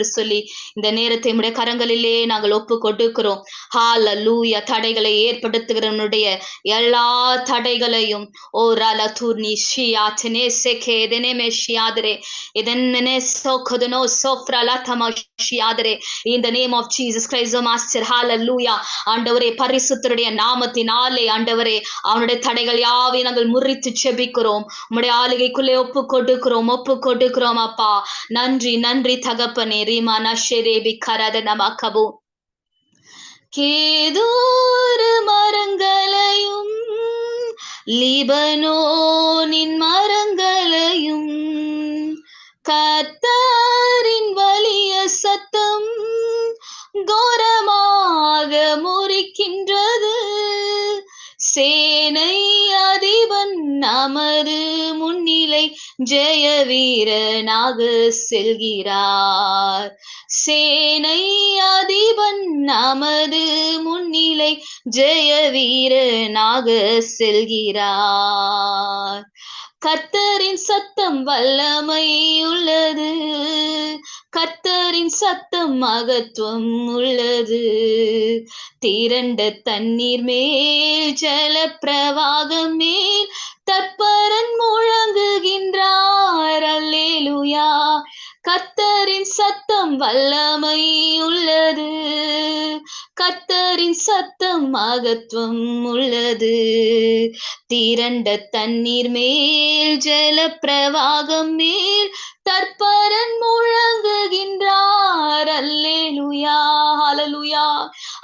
சொல்லி இந்த நேரத்தை உம்முடைய கரங்களிலே நாங்கள் ஒப்பு கொடுக்கிறோம். ஹalleluya. தடைகளை ஏற்படுத்துகிறவனுடைய எல்லா தடைகளையும் ஓ ரலதுர்னி ஷியாத்னே செகேதனே மெஷியாதரே இதன்னே சோகதனோ சோஃப்ரலதமா ஷியாதரே in the name of Jesus Christ o master hallelujah. ஆண்டவரே பரிசுத்தருடைய நாமத்தினாலே ஆண்டவரே அவனுடைய தடைகள் யாவையும் நாங்கள் முறித்து செபிக்கிறோம். உம்முடைய ஆளுகைக்குள்ளே ஒப்பு கொடுக்கிறோம் அப்பா. நன்றி நன்றி தகப்பனே. ரிமானா ஷெரேபி கரத நமக்கபு கேதூர் மரங்களையும் லீபனோனின் மரங்களையும் கர்த்தரின் வலிய சத்தம் கோரமாக முறிக்கின்றது. சேனை அதிபன் நமது முன்னிலை ஜெய வீரனாக செல்கிறார். சேனை அதிபன் நமது முன்னிலை ஜெய வீரனாக செல்கிறார். கர்த்தரின் சத்தம் வல்லமை உள்ளது, கர்த்தரின் சத்தம் மகத்துவம் உள்ளது. திரண்ட தண்ணீர் மேல் ஜல பிரவாகம் மேல் தற்பரன் முழங்குகின்றார். அல்லேலூயா. கர்த்தரின் சத்தம் வல்லமை உள்ளது, கர்த்தரின் சத்தம் மகத்துவம் உள்ளது. திரண்ட தண்ணீர் மேல் ஜல பிரவாகம் மேல் தற்பரன் முழங்குகின்றார். அல்லேலூயா ஹல்லேலூயா.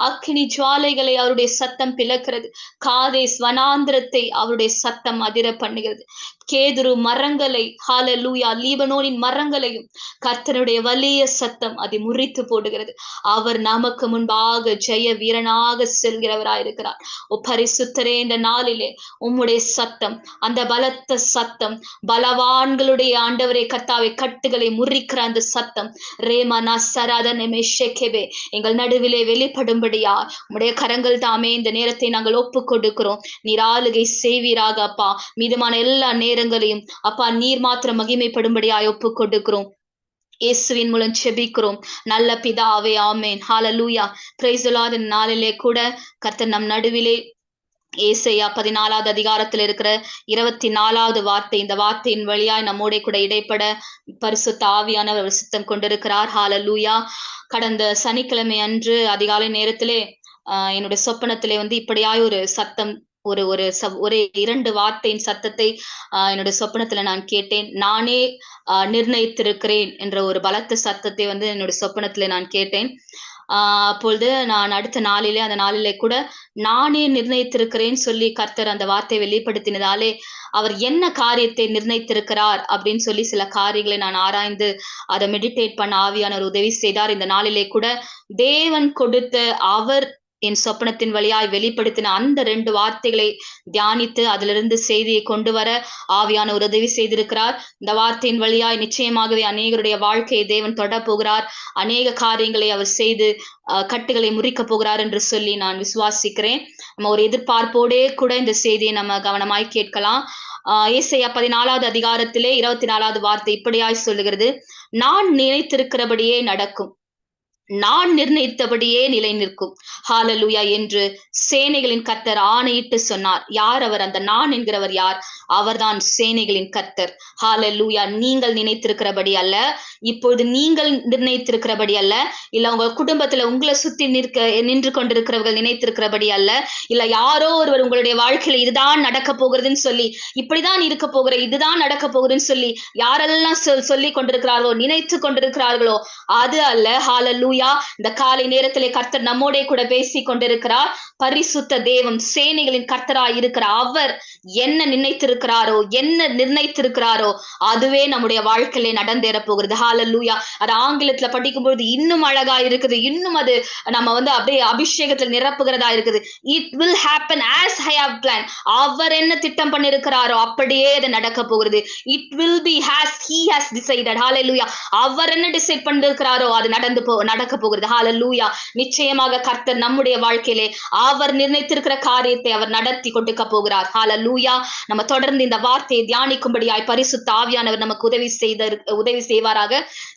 அக்கினி ஜுவாலைகளை அவருடைய சத்தம் பிளக்கிறது. காதேஸ் வனாந்திரத்தை அவருடைய சத்தம் அதிர பண்ணுகிறது. கேதுரு மரங்களை ஹல்லேலூயா லீபனோனின் மரங்களையும் கர்த்தருடைய வலிய சத்தம் அதை முறித்து போடுகிறது. அவர் நமக்கு முன்பாக ஜெய வீரனாக செல்கிறவராயிருக்கிறார். ஓ பரிசுத்தரே, இந்த நாளிலே உம்முடைய சத்தம், அந்த பலத்த சத்தம், பலவான்களுடைய ஆண்டவரே கர்த்தாவை கட்டுகளை முறிக்கிற அந்த சத்தம் ரேமனா சராதனே மெஷெகெபே எங்கள் நடுவிலே வெளிப்படும்படியா உம்முடைய கரங்கள் தாமே இந்த நேரத்தை நாங்கள் ஒப்பு கொடுக்கிறோம். நீர் ஆளுகை செய்வீராக அப்பா. மீதமான எல்லா நேரங்களையும் அப்பா நீர் மாத்திரம் மகிமைப்படும்படியாய் ஒப்பு கொடுக்கிறோம். இயேசுவின் மூலம் செபிக்கிறோம் நல்ல பிதாவே, ஆமென். ஹalleluya. praise the Lord. இந்த நாளிலே கூட கர்த்தர் நம் நடுவிலே ஏசாயா 14வது அதிகாரத்தில் இருக்கிற 24வது வார்த்தை, இந்த வார்த்தையின் வழியாய் நம்மோட கூட இடைப்பட பரிசுத்த ஆவியானவர் சித்தம் கொண்டிருக்கிறார். ஹalleluya. கடந்த சனிக்கிழமை அன்று அதிகாலை நேரத்திலே என்னுடைய சொப்பனத்திலே இப்படியாய் ஒரு சத்தம், ஒரு ஒரு 2 வார்த்தையின் சத்தத்தை என்னுடைய சொப்பனத்துல நான் கேட்டேன். நானே நிர்ணயித்திருக்கிறேன் என்ற ஒரு பலத்த சத்தத்தை என்னுடைய சொப்பனத்துல நான் கேட்டேன். அப்பொழுது நான் அடுத்த நாளிலே, அந்த நாளிலே கூட நானே நிர்ணயித்திருக்கிறேன் சொல்லி கர்த்தர் அந்த வார்த்தையை வெளிப்படுத்தினதாலே அவர் என்ன காரியத்தை நிர்ணயித்திருக்கிறார் அப்படின்னு சொல்லி சில காரியங்களை நான் ஆராய்ந்து அதை மெடிடேட் பண்ண ஆவியானவர் உதவி செய்தார். இந்த நாளிலே கூட தேவன் கொடுத்த அவர் என் சொப்பனத்தின் வழியாய் வெளிப்படுத்தின அந்த 2 வார்த்தைகளை தியானித்து அதிலிருந்து செய்தியை கொண்டு வர ஆவியான ஒரு உதவி செய்திருக்கிறார். இந்த வார்த்தையின் வழியாய் நிச்சயமாகவே அநேகருடைய வாழ்க்கையை தேவன் தொட போகிறார். அநேக காரியங்களை அவர் செய்து கட்டுகளை முறிக்க போகிறார் என்று சொல்லி நான் விசுவாசிக்கிறேன். நம்ம ஒரு எதிர்பார்ப்போடே கூட இந்த செய்தியை நம்ம கவனமாய் கேட்கலாம். ஏசாயா 14வது அதிகாரத்திலே 24வது வார்த்தை இப்படியாய் சொல்லுகிறது, நான் நினைத்திருக்கிறபடியே நடக்கும், நான் நிர்ணயித்தபடியே நிலை நிற்கும். ஹalleluya என்று சேனைகளின் கர்த்தர் ஆணையிட்டு சொன்னார். யார் அவர்? அந்த நான் என்கிறவர் யார்? அவர்தான் சேனைகளின் கர்த்தர். ஹalleluya. நீங்கள் நினைத்திருக்கிறபடி அல்ல, இப்பொழுது நீங்கள் நிர்ணயித்திருக்கிறபடி அல்ல, இல்ல உங்க குடும்பத்துல உங்களை சுத்தி நின்று கொண்டிருக்கிறவர்கள் நினைத்திருக்கிறபடி அல்ல, இல்ல யாரோ ஒருவர் உங்களுடைய வாழ்க்கையில இதுதான் நடக்க போகிறதுன்னு சொல்லி, இப்படிதான் இருக்க போகிற, இதுதான் நடக்க போகுதுன்னு சொல்லி யாரெல்லாம் சொல்லி கொண்டிருக்கிறார்களோ, நினைத்து கொண்டிருக்கிறார்களோ அது அல்ல. ஹalleluya. இந்த காலை நேரத்திலே கர்த்தர் நம்மோட கூட பேசி கொண்டிருக்கிறார். பரிசுத்த தேவன், சேனைகளின் கர்த்தராய் இருக்கிற அவர் என்ன நினைத்திருக்கிறாரோ, என்ன நிர்ணயித்திருக்கிறாரோ அதுவே நம்முடைய வாழ்க்கையிலே நடந்தேற போகிறது. ஹalleluya. அது ஆங்கிலத்துல படிக்கும்போது இன்னும் அழகா இருக்குது, இன்னும் அது நம்ம அப்படியே அபிஷேகத்தில் நிரப்புகிறதா இருக்குது. It will happen as I have planned. அவர் என்ன திட்டம் பண்ணிருக்கிறாரோ அப்படியே அது நடக்க போகிறது. It will be as he has decided. Hallelujah. அவர் என்ன டிசைட் பண்ணிருக்கிறாரோ அது நடக்க நடக்க போகிறது. ஹalleluya. நிச்சயமாக கர்த்தர் நம்முடைய வாழ்க்கையிலே அவர் நிர்ணயித்திருக்கிற காரியத்தை அவர் நடத்தி கொடுக்க போகிறார். ஹalleluya. நம்ம தொடர்ந்து இந்த வார்த்தையை தியானிக்கும்படியாய் பரிசுத்த ஆவியானவர் நமக்கு உதவி செய்வாராக.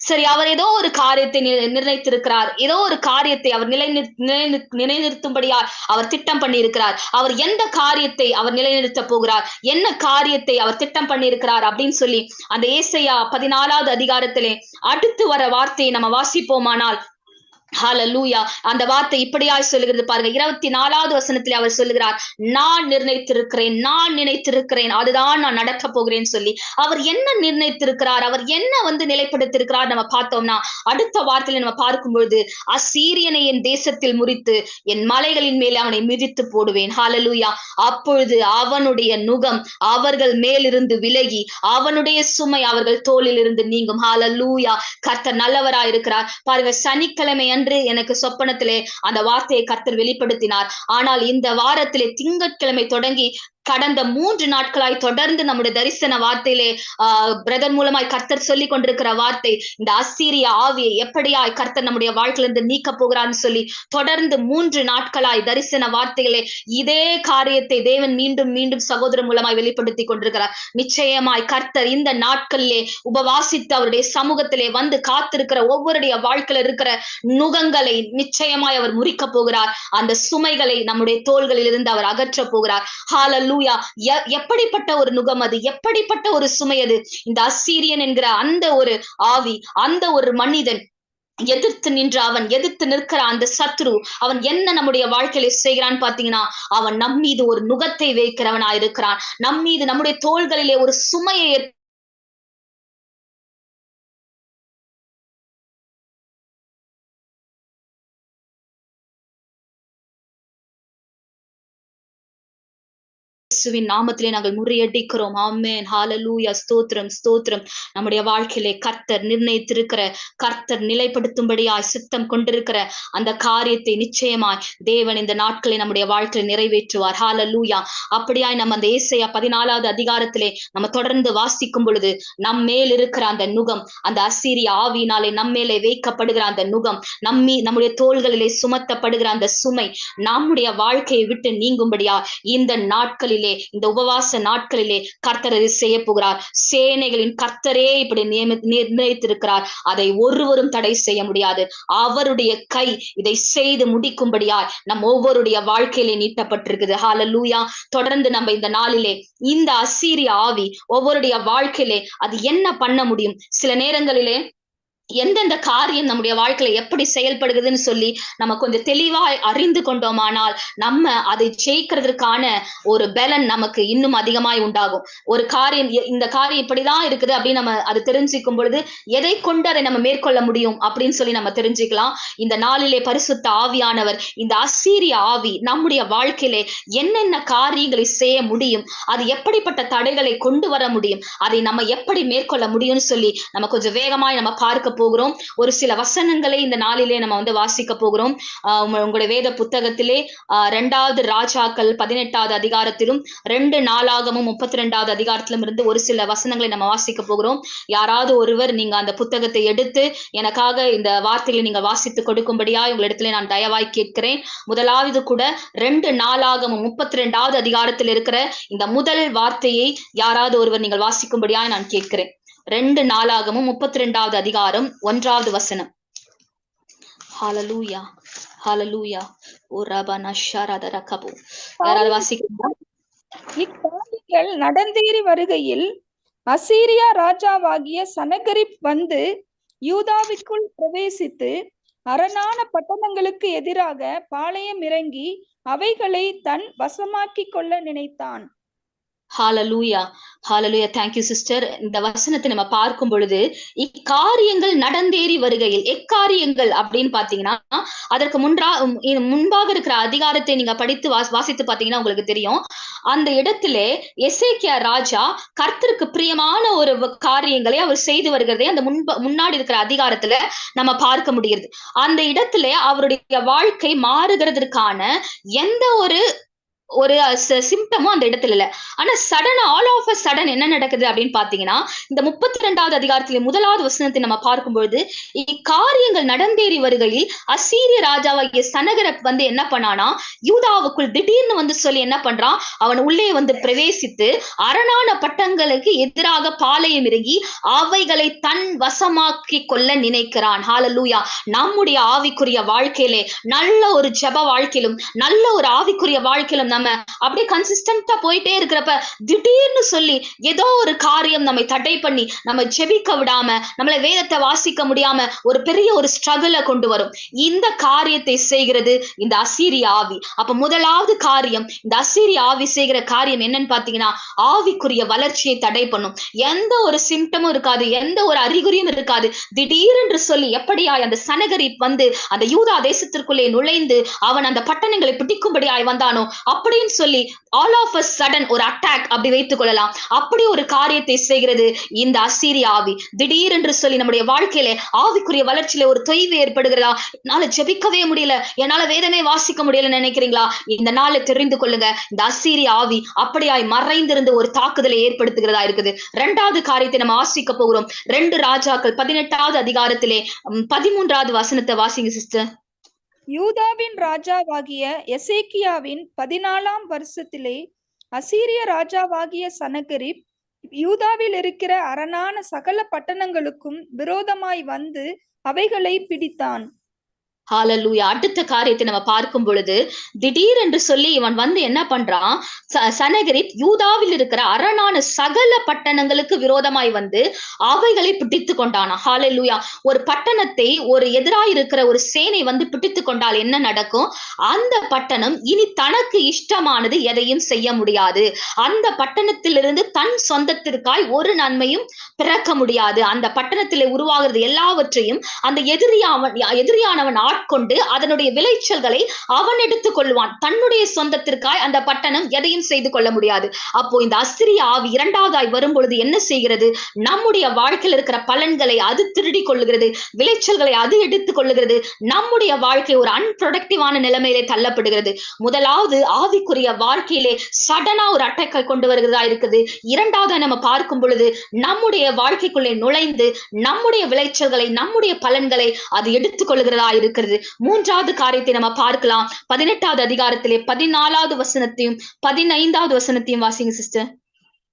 சரி, அவர் ஏதோ ஒரு காரியத்தை நிர்ணயித்திருக்கிறார். ஏதோ ஒரு காரியத்தை அவர் நிலைநிறுத்தும்படியாய் அவர் திட்டம் பண்ணி இருக்கிறார். அவர் எந்த காரியத்தை அவர் நிலைநிறுத்த போகிறார், என்ன காரியத்தை அவர் திட்டம் பண்ணி இருக்கிறார் அப்படின்னு சொல்லி அந்த ஏசாயா 14வது அதிகாரத்திலே அடுத்து வர வார்த்தையை நம்ம வாசிப்போமானால், ஹalleluya, அந்த வார்த்தை இப்படியாய் சொல்லுகிறது பாருங்க. 24வது வசனத்திலே அவர் சொல்லுகிறார், நான் நினைத்திருக்கிறேன் அதுதான் நான் நடக்க போகிறேன்னு சொல்லி அவர் என்ன நிர்ணயித்திருக்கிறார், அவர் என்ன நிலைப்படுத்திருக்கிறார் நம்ம பார்த்தோம்னா, அடுத்த வார்த்தையில நம்ம பார்க்கும் பொழுது, அசீரியனை என் தேசத்தில் முறித்து என் மலைகளின் மேலே அவனை மிதித்து போடுவேன். ஹalleluya. அப்பொழுது அவனுடைய நுகம் அவர்கள் மேலிருந்து விலகி அவனுடைய சுமை அவர்கள் தோளில் இருந்து நீங்கும். ஹalleluya. கர்த்தர் நல்லவராயிருக்கிறார் பாருங்க. சனிக்கிழமை என்று எனக்கு சொப்பனத்திலே அந்த வார்த்தையை கர்த்தர் வெளிப்படுத்தினார். ஆனால் இந்த வாரத்திலே திங்கட்கிழமை தொடங்கி கடந்த 3 நாட்களாய் தொடர்ந்து நம்முடைய தரிசன வார்த்தையிலே பிரதர் மூலமாய் கர்த்தர் சொல்லி கொண்டிருக்கிற வார்த்தை, இந்த அசீரிய ஆவியை எப்படியாய் கர்த்தர் நம்முடைய வாழ்க்கையிலிருந்து நீக்க போகிறான்னு சொல்லி தொடர்ந்து 3 நாட்களாய் தரிசன வார்த்தைகளே இதே காரியத்தை தேவன் மீண்டும் மீண்டும் சகோதரர் மூலமாய் வெளிப்படுத்தி கொண்டிருக்கிறார். நிச்சயமாய் கர்த்தர் இந்த நாட்களிலே உபவாசித்து அவருடைய சமூகத்திலே காத்திருக்கிற ஒவ்வொருடைய வாழ்க்கையில இருக்கிற நுகங்களை நிச்சயமாய் அவர் முறிக்க போகிறார். அந்த சுமைகளை நம்முடைய தோள்களில் இருந்து அவர் அகற்ற போகிறார். ஹalleluya. எப்படிப்பட்ட ஒரு நுகம் அது, எப்படிப்பட்ட ஒரு சுமை அது. இந்த அசீரியன் என்கிற அந்த ஒரு ஆவி, அந்த ஒரு மனிதன் எதிர்த்து நிற்கிற அந்த சத்ரு, அவன் என்ன நம்முடைய வாழ்க்கையில செய்கிறான் பாத்தீங்கன்னா, அவன் நம் மீது ஒரு நுகத்தை வைக்கிறவனா இருக்கிறான். நம் மீது நம்முடைய தோள்களிலே ஒரு சுமையை இயேசுவின் நாமத்திலே நாங்கள் முறியடிக்கிறோம். ஆமென். ஹalleluya. ஸ்தோத்திரம் ஸ்தோத்திரம். நம்முடைய வாழ்க்கையிலே கர்த்தர் நிர்ணயித்திருக்கிற, கர்த்தர் நிலைப்படுத்தும்படியாய் சித்தம் கொண்டிருக்கிற அந்த காரியத்தை நிச்சயமாய் தேவன் இந்த நாட்களை நம்முடைய வாழ்க்கையில் நிறைவேற்றுவார். ஹalleluya. அப்படியாய் நம்ம அந்த ஏசாயா 14வது அதிகாரத்திலே நம்ம தொடர்ந்து வாசிக்கும் பொழுது, நம் மேல் இருக்கிற அந்த நுகம், அந்த அசீரிய ஆவியினாலே நம் மேலே வைக்கப்படுகிற அந்த நுகம், நம்முடைய தோள்களிலே சுமத்தப்படுகிற அந்த சுமை நம்முடைய வாழ்க்கையை விட்டு நீங்கும்படியா இந்த நாட்களிலே, இந்த உபவாச நாட்களிலே கர்த்தர் செய்ய போகிறார். சேனைகளின் கர்த்தரே இப்படி நிர்ணயித்திருக்கிறார். அதை ஒருவரும் தடை செய்ய முடியாது. அவருடைய கை இதை செய்து முடிக்கும்படியாய் நம் ஒவ்வொருடைய வாழ்க்கையிலே நீட்டப்பட்டிருக்குது. ஹalleluya. தொடர்ந்து நம்ம இந்த நாளிலே இந்த அசீரிய ஆவி ஒவ்வொருடைய வாழ்க்கையிலே அது என்ன பண்ண முடியும், சில நேரங்களிலே எந்தெந்த காரியம் நம்முடைய வாழ்க்கையில எப்படி செயல்படுகிறதுன்னு சொல்லி நம்ம கொஞ்சம் தெளிவாய் அறிந்து கொண்டோமானால், நம்ம அதை ஜெயிக்கிறதுக்கான ஒரு பலன் நமக்கு இன்னும் அதிகமாய் உண்டாகும். ஒரு காரியம், இந்த காரியம் இப்படிதான் இருக்குது அப்படின்னு நம்ம அது தெரிஞ்சுக்கும் பொழுது எதை கொண்டு அதை நம்ம மேற்கொள்ள முடியும் அப்படின்னு சொல்லி நம்ம தெரிஞ்சுக்கலாம். இந்த நாளிலே பரிசுத்த ஆவியானவர் இந்த அசீரிய ஆவி நம்முடைய வாழ்க்கையிலே என்னென்ன காரியங்களை செய்ய முடியும், அது எப்படிப்பட்ட தடைகளை கொண்டு வர முடியும், அதை நம்ம எப்படி மேற்கொள்ள முடியும்னு சொல்லி நம்ம கொஞ்சம் வேகமாய் நம்ம பார்க்க போகிறோம். ஒரு சில வசனங்களை இந்த நாளிலே நம்ம வாசிக்க போகிறோம். உங்களுடைய வேத புத்தகத்திலே 2வது ராஜாக்கள் 18வது அதிகாரத்திலும் 2 நாளாகமும் 32வது அதிகாரத்திலும் இருந்து ஒரு சில வசனங்களை நம்ம வாசிக்க போகிறோம். யாராவது ஒருவர் நீங்க அந்த புத்தகத்தை எடுத்து எனக்காக இந்த வார்த்தைகளை நீங்க வாசித்து கொடுக்கும்படியா உங்களிடத்திலே நான் தயவாய் கேட்கிறேன். முதலாவது கூட 2 நாளாகமும் 32வது அதிகாரத்தில் இருக்கிற இந்த முதல் வார்த்தையை யாராவது ஒருவர் நீங்கள் வாசிக்கும்படியா நான் கேட்கிறேன். 2 நாளாகமும் 32வது அதிகாரம் 1வது வசனம். ஹalleluya. ஹalleluya. ஓ ரபனா ஷரதர கபு. யாராவது வாசிக்கிறீங்களா? இக்காரியங்கள் நடந்தேறி வருகையில் அசீரியா ராஜாவாகிய சனகரிப் வந்து யூதாவிற்குள் பிரவேசித்து அரணான பட்டணங்களுக்கு எதிராக பாளையம் இறங்கி அவைகளை தன் வசமாக்கிக் கொள்ள நினைத்தான். ஹalleluya. ஹalleluya. Thank you sister. இந்த வசனத்தை நம்ம பார்க்கும் பொழுது, இக்காரியங்கள் நடந்தேறி வருகையில், எக்காரியங்கள் அப்படின்னு பாத்தீங்கன்னா அதற்கு முன்பாக இருக்கிற அதிகாரத்தை நீங்க படித்து வாசித்து பாத்தீங்கன்னா உங்களுக்கு தெரியும். அந்த இடத்திலே எசேக்கியா ராஜா கர்த்தருக்கு பிரியமான ஒரு காரியங்களை அவர் செய்து வருகிறதை அந்த முன்னாடி இருக்கிற அதிகாரத்துல நம்ம பார்க்க முடிகிறது. அந்த இடத்துல அவருடைய வாழ்க்கை மாறுகிறதற்கான எந்த ஒரு ஒரு சிம்டமும் அந்த இடத்துல இல்ல. ஆனா sudden all of a sudden என்ன நடக்குது அப்படின்னு பாத்தீங்கன்னா, இந்த 32வது அதிகாரத்திலே 1வது வசனத்தை நம்ம பார்க்கும்பொழுது, இக்காரியங்கள் நடந்தேறி வருகையில் அசீரிய ராஜாவாகிய சனகரப் வந்து என்ன பண்ணானா, யூதாவுக்குள் திடீர்னு வந்து சொல்லி என்ன பண்றான், அவன் உள்ளே வந்து பிரவேசித்து அரணான பட்டங்களுக்கு எதிராக பாளையம் இறங்கி அவைகளை தன் வசமாக்கி கொள்ள நினைக்கிறான். ஹalleluya. நம்முடைய ஆவிக்குரிய வாழ்க்கையிலே நல்ல ஒரு ஜெப வாழ்க்கையிலும் நல்ல ஒரு ஆவிக்குரிய வாழ்க்கையிலும் நம்ம அப்படியே கன்சிஸ்டன்டா போயிட்டே இருக்கிறப்ப திடீர்னு சொல்லி ஏதோ ஒரு காரியம் நம்மை தடை பண்ணி நம்ம ஜெபிக்க விடாம நம்மளை வேதத்தை வாசிக்க முடியாம ஒரு பெரிய ஒரு ஸ்ட்ரகிள கொண்டு வரும். இந்த காரியத்தை செய்கிறது இந்த அசீரிய ஆவி. அப்ப முதலாவது காரியம், இந்த அசீரிய ஆவி செய்கிற காரியம் என்னன்னு பாத்தீங்கன்னா, ஆவிக்குரிய வளர்ச்சியை தடை பண்ணும். எந்த ஒரு சிம்டமும் இருக்காது, எந்த ஒரு அறிகுறியும் இருக்காது. திடீரென்று சொல்லி எப்படியாய் அந்த சனகரிப் வந்து அந்த யூதா தேசத்திற்குள்ளே நுழைந்து அவன் அந்த பட்டணங்களை பிடிக்கும்படியாய் வந்தானோ அப்படின்னு சொல்லி ஆல் ஆஃப் அ சடன் ஒரு அட்டாக் அப்படி வைத்துக் கொள்ளலாம். அப்படி ஒரு காரியத்தை செய்கிறது இந்த அசீரிய ஆவி. திடீரென்று சொல்லி நம்முடைய வாழ்க்கையில ஆவிக்குரிய வளர்ச்சியில ஒரு தொய்வு ஏற்படுகிறதா, என்னால ஜெபிக்கவே முடியல, என்னால வேதமே வாசிக்க முடியல நினைக்கிறீங்களா? இந்த நாளை தெரிந்து கொள்ளுங்க, இந்த அசீரிய ஆவி அப்படியாய் மறைந்திருந்து ஒரு தாக்குதலை ஏற்படுத்துகிறதா இருக்குது. 2வது காரியத்தை நம்ம வாசிக்க போகிறோம். 2 ராஜாக்கள் 18வது அதிகாரத்திலே 13வது வசனத்தை வாசிங்க சிஸ்டர். யூதாவின் ராஜாவாகிய எசேக்கியாவின் 14ஆம் வருஷத்திலே அசீரிய ராஜாவாகிய சனகரிப் யூதாவில் இருக்கிற அரணான சகல பட்டணங்களுக்கும் விரோதமாய் வந்து அவைகளை பிடித்தான். ஹalleluya. அடுத்த காரியத்தை நம்ம பார்க்கும் பொழுது திடீரென்று சொல்லி இவன் வந்து என்ன பண்றான், சனகரிப் யூதாவில் இருக்கிற அரணான சகல பட்டணங்களுக்கு விரோதமாய் வந்து அவைகளை பிடித்து கொண்டானா. ஹalleluya. ஒரு பட்டணத்தை ஒரு எதிராய் இருக்கிற ஒரு சேனை வந்து பிடித்து கொண்டால் என்ன நடக்கும்? அந்த பட்டணம் இனி தனக்கு இஷ்டமானது எதையும் செய்ய முடியாது. அந்த பட்டணத்திலிருந்து தன் சொந்தத்திற்காய் ஒரு நன்மையும் பிறக்க முடியாது. அந்த பட்டணத்திலே உருவாகிறது எல்லாவற்றையும் அந்த எதிரியானவன் கொண்டு அதனுடைய விளைச்சல்களை அவன் எடுத்துக் கொள்வான். தன்னுடைய சொந்தத்திற்காய் அந்த பட்டணம் எதையும் செய்து கொள்ள முடியாது. அப்போ இந்த அசீரிய ஆவி 2வதாய் வரும் பொழுது என்ன செய்கிறது? நம்முடைய வாழ்க்கையில் இருக்கிற பலன்களை அது திருடி கொள்ளுகிறது, விளைச்சல்களை அது எடுத்துக் கொள்ளுகிறது. நம்முடைய வாழ்க்கை ஒரு அன்ப்ரொடக்டிவான நிலைமையிலே தள்ளப்படுகிறது. முதலாவது ஆவிக்குரிய வாழ்க்கையிலே சடனா ஒரு அட்டாக்கை கொண்டு வருகிறதா இருக்குது. 2வது நம்ம பார்க்கும் பொழுது நம்முடைய வாழ்க்கைக்குள்ளே நுழைந்து நம்முடைய விளைச்சல்களை நம்முடைய பலன்களை அது எடுத்துக் கொள்ளுகிறதா இருக்கிறது. 3வது காரியத்தை நம்ம பார்க்கலாம். 18வது அதிகாரத்திலே 14வது வசனத்தையும் 15வது வசனத்தையும் வாசிங்க சிஸ்டர்.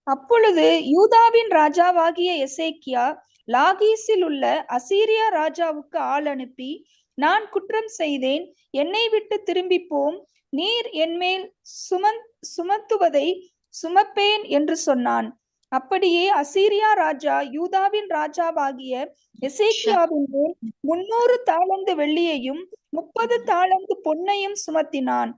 அப்பொழுது யூதாவின் ராஜாவாகிய எசேக்கியா லாகீசில் உள்ள அசீரிய ராஜாவுக்கு ஆள் அனுப்பி, நான் குற்றம் செய்தேன், என்னை விட்டு திரும்பி போம், நீர் என்மேல் சுமத்துவதை சுமப்பேன் என்று சொன்னான். அப்படியே அசீரியா ராஜா யூதாவின் ராஜாவாகிய எசேக்கியாவின் மேல் 300 தாலந்து வெள்ளியையும் 30 தாலந்து பொன்னையும் சுமத்தினான்.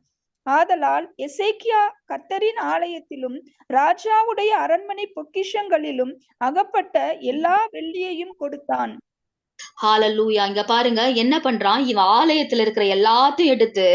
ஆதலால் எசேக்கியா கர்த்தரின் ஆலயத்திலும் ராஜாவுடைய அரண்மனை பொக்கிஷங்களிலும் அகப்பட்ட எல்லா வெள்ளியையும் கொடுத்தான். ஹalleluya. இங்க பாருங்க என்ன பண்றான், இவன் ஆலயத்துல இருக்கிற எல்லாத்தையும் எடுத்து,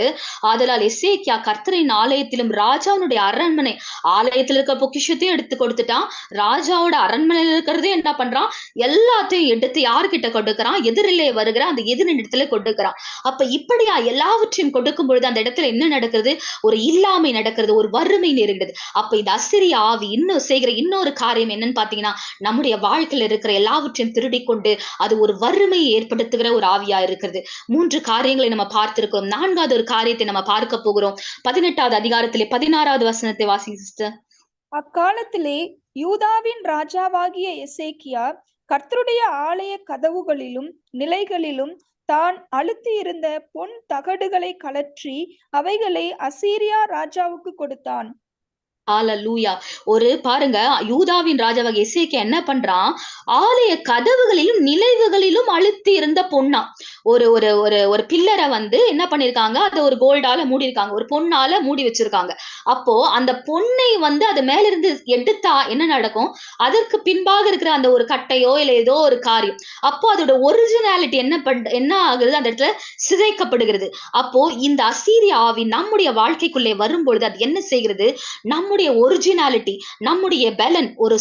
ஆதலால் எசேக்கியா கர்த்தரின் ஆலயத்திலும் ராஜாவுடைய அரண்மனை ஆலயத்துல இருக்கிற பொக்கிஷத்தையும் எடுத்து கொடுத்துட்டான். ராஜாவோட அரண்மனையில இருக்கிறதே என்ன பண்றான், எல்லாத்தையும் எடுத்து யார்கிட்ட கொடுக்கிறான்? எதிரிலே வருகிற அந்த எதிரின் இடத்துல கொடுக்கிறான். அப்ப இப்படியா எல்லாவற்றையும் கொடுக்கும் பொழுது அந்த இடத்துல என்ன நடக்கிறது? ஒரு இல்லாமை நடக்கிறது, ஒரு வறுமை நேருகிறது. அப்ப இந்த அசீரிய ஆவி இன்னும் செய்கிற இன்னொரு காரியம் என்னன்னு பாத்தீங்கன்னா, நம்முடைய வாழ்க்கையில இருக்கிற எல்லாவற்றையும் திருடி கொண்டு அது ஒரு வறுமையை ஏற்படுத்துகிற ஒரு ஆவியா இருக்கிறது. 3 காரியங்களை நம்ம பார்த்திருக்கிறோம். 4வது ஒரு காரியத்தை நம்ம பார்க்க போகிறோம். 18வது அதிகாரத்திலே 16வது வசனத்தை வாசிங்க சிஸ்டர். அக்காலத்திலே யூதாவின் ராஜாவாகிய எசேக்கியா கர்த்தருடைய ஆலய கதவுகளிலும் நிலைகளிலும் தான் அழுத்தி இருந்த பொன் தகடுகளை கலற்றி அவைகளை அசீரியா ராஜாவுக்கு கொடுத்தான். ஹalleluya. ஒரு பாருங்க, யூதாவின் ராஜாவாகிய எசேக்கியா என்ன பண்றான், ஆலய கதவுகளிலும் நிலைவுகளிலும் அழுத்தி இருந்த பொன்னா ஒரு ஒரு ஒரு ஒரு பில்லரை வந்து என்ன பண்ணிருக்காங்க, அதை ஒரு கோல்டால மூடி இருக்காங்க, ஒரு பொன்னால மூடி வச்சிருக்காங்க. அப்போ அந்த பொன்னை வந்து அது மேல இருந்து எடுத்தா என்ன நடக்கும்? அதற்கு பின்பாக இருக்கிற அந்த ஒரு கட்டையோ இல்ல ஏதோ ஒரு காரியம், அப்போ அதோட ஒரிஜினாலிட்டி என்ன ஆகுது? அந்த இடத்துல சிதைக்கப்படுகிறது. அப்போ இந்த அசீரிய ஆவி நம்முடைய வாழ்க்கைக்குள்ளே வரும்பொழுது அது என்ன செய்கிறது? நம்முடைய நம்முடைய ஒரிஜினாலிட்டி, நம்முடைய பலன் ஒரு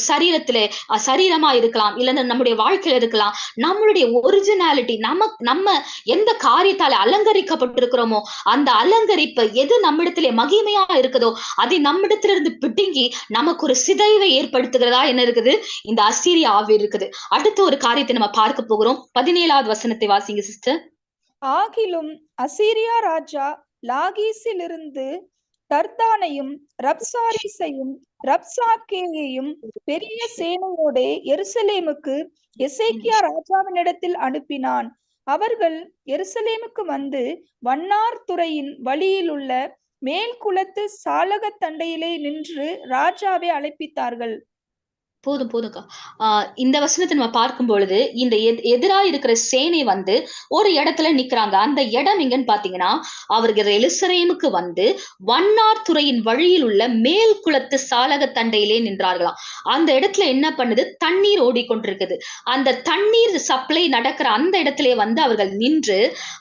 சரீரமா இருக்கலாம், இல்ல நம்முடைய வாழ்க்கையில இருக்கலாம். நம்மளுடைய ஒரிஜினாலிட்டி, நம்ம எந்த காரியத்தால அலங்கரிக்கப்பட்டிருக்கிறோமோ அந்த அலங்கரிப்பு எது நம்மிடத்திலே மகிமையா இருக்குதோ அதை நம்மிடத்திலிருந்து பிடுங்கி நமக்கு ஒரு சிதைவை ஏற்படுத்துகிறதா என்ன இருக்குது, இந்த அசீரிய ஆவி இருக்குது. அடுத்த ஒரு காரியத்தை நம்ம பார்க்க போகிறோம். 17வது வசனத்தை வாசிங்க சிஸ்டர். ஆகிலும் அசீரியா ராஜா லாகீசிலிருந்து தர்தானையும் ரப்சாரிசையும் ரப்சாக்கேயையும் பெரிய சேனையோட எருசலேமுக்கு எசேக்கியா ராஜாவினிடத்தில் அனுப்பினான். அவர்கள் எருசலேமுக்கு வந்து வண்ணார் துறையின் வழியில் உள்ள மேல் குளத்து சாலகத் தண்டையிலே நின்று ராஜாவை அழைப்பித்தார்கள். போதும்க்கா. இந்த வசனத்தை நம்ம பார்க்கும் பொழுது இந்த எதிராக இருக்கிற சேனை வந்து ஒரு இடத்துல நிக்கிறாங்க. அந்த இடம் எங்கன்னு பாத்தீங்கன்னா, அவர்கள் எருசலேமுக்கு வந்து வண்ணார் துறையின் வழியில் உள்ள மேல் குளத்து சாலக தண்டையிலே நின்றார்களாம். அந்த இடத்துல என்ன பண்ணுது, தண்ணீர் ஓடிக்கொண்டிருக்குது. அந்த தண்ணீர் சப்ளை நடக்கிற அந்த இடத்துல வந்து அவர்கள் நின்று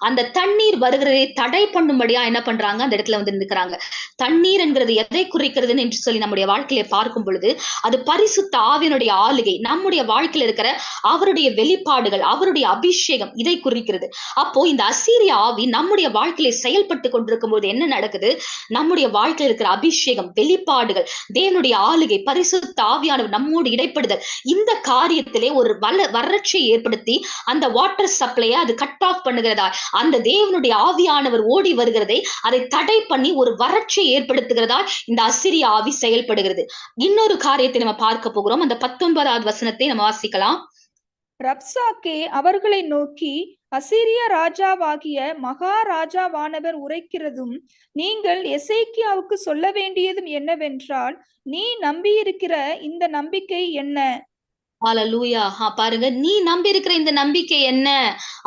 அந்த தண்ணீர் வருகிறதை தடை பண்ணும்படியா என்ன பண்றாங்க, அந்த இடத்துல வந்து நிற்கிறாங்க. தண்ணீர் என்கிறது எதை குறிக்கிறதுன்னு என்று சொல்லி நம்முடைய வாழ்க்கையில பார்க்கும் பொழுது அது பரிசுத்த ஆவியினுடைய ஆளுகை, நம்முடைய வாழ்க்கையில் இருக்கிற அவருடைய வெளிப்பாடுகள், அவருடைய அபிஷேகம், இதை குறிக்கிறது. அப்போ இந்த அசீரிய ஆவி நம்முடைய வாழ்க்கையில செயல்பட்டு கொண்டிருக்கும் போது என்ன நடக்குது, நம்முடைய வாழ்க்கையில் இருக்கிற அபிஷேகம், வெளிப்பாடுகள், தேவனுடைய ஆளுகை, பரிசுத்த ஆவியானவர் நம்மோடு இடைப்படுதல், இந்த காரியத்திலே ஒரு வறட்சியை ஏற்படுத்தி அந்த வாட்டர் சப்ளையை அது கட் ஆஃப் பண்ணுகிறதா, அந்த தேவனுடைய ஆவியானவர் ஓடி வருகிறதை அதை தடை பண்ணி ஒரு வறட்சியை ஏற்படுத்துகிறதா இந்த அசீரிய ஆவி செயல்படுகிறது. இன்னொரு காரியத்தை நம்ம பார்க்க போகிறோம். அந்த 19வது வசனத்தை நம்ம வாசிக்கலாம். ரப்சாக்கே அவர்களை நோக்கி, அசீரிய ராஜாவாகிய மகாராஜாவானவர் உரைக்கிறதும் நீங்கள் எசேக்கியாவுக்கு சொல்ல வேண்டியதும் என்னவென்றால், நீ நம்பியிருக்கிற இந்த நம்பிக்கை என்ன? ஹல்லேலூயா. பாருங்க, நீ நம்பி இருக்கிற இந்த நம்பிக்கை என்ன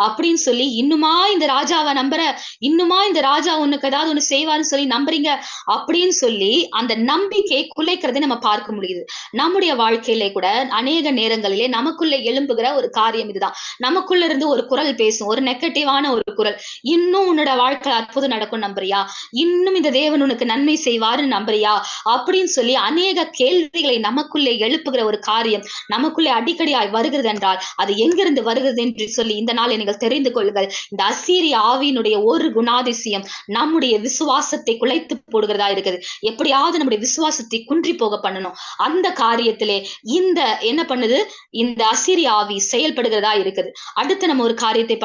அப்படின்னு சொல்லி, இன்னுமா இந்த ராஜாவை நம்புற, இன்னுமா இந்த ராஜா உனக்கு ஏதாவது ஒண்ணு செய்வான்னு சொல்லி நம்புறீங்க அப்படின்னு சொல்லி அந்த நம்பிக்கை குலைக்கிறதை நம்ம பார்க்க முடியுது. நம்முடைய வாழ்க்கையிலே கூட அநேக நேரங்களிலே நமக்குள்ள எழும்புகிற ஒரு காரியம் இதுதான். நமக்குள்ள இருந்து ஒரு குரல் பேசும், ஒரு நெகட்டிவான ஒரு குரல். இன்னும் உன்னோட வாழ்க்கை அற்புதம் நடக்கும் நம்புறியா, இன்னும் இந்த தேவன் உனக்கு நன்மை செய்வாருன்னு நம்புறியா அப்படின்னு சொல்லி அநேக கேள்விகளை நமக்குள்ளே எழுப்புகிற ஒரு காரியம் நமக்குள்ளே அடிக்கடியாய் வருகிறது என்றால் அது எங்கிருந்து வருகிறது என்று சொல்லி இந்த நாளை நீங்கள் தெரிந்து கொள்ளுங்கள். இந்த அசீரிய ஆவியினுடைய ஒரு குணாதிசயம் நம்முடைய விசுவாசத்தை குலைத்து போடுகிறதா இருக்குது. எப்படியாவது நம்முடைய விசுவாசத்தை குன்றி போக பண்ணணும். அந்த காரியத்திலே இந்த என்ன பண்ணுது, இந்த அசீரிய ஆவி செயல்படுகிறதா இருக்குது. அடுத்து நம்ம ஒரு காரியத்தை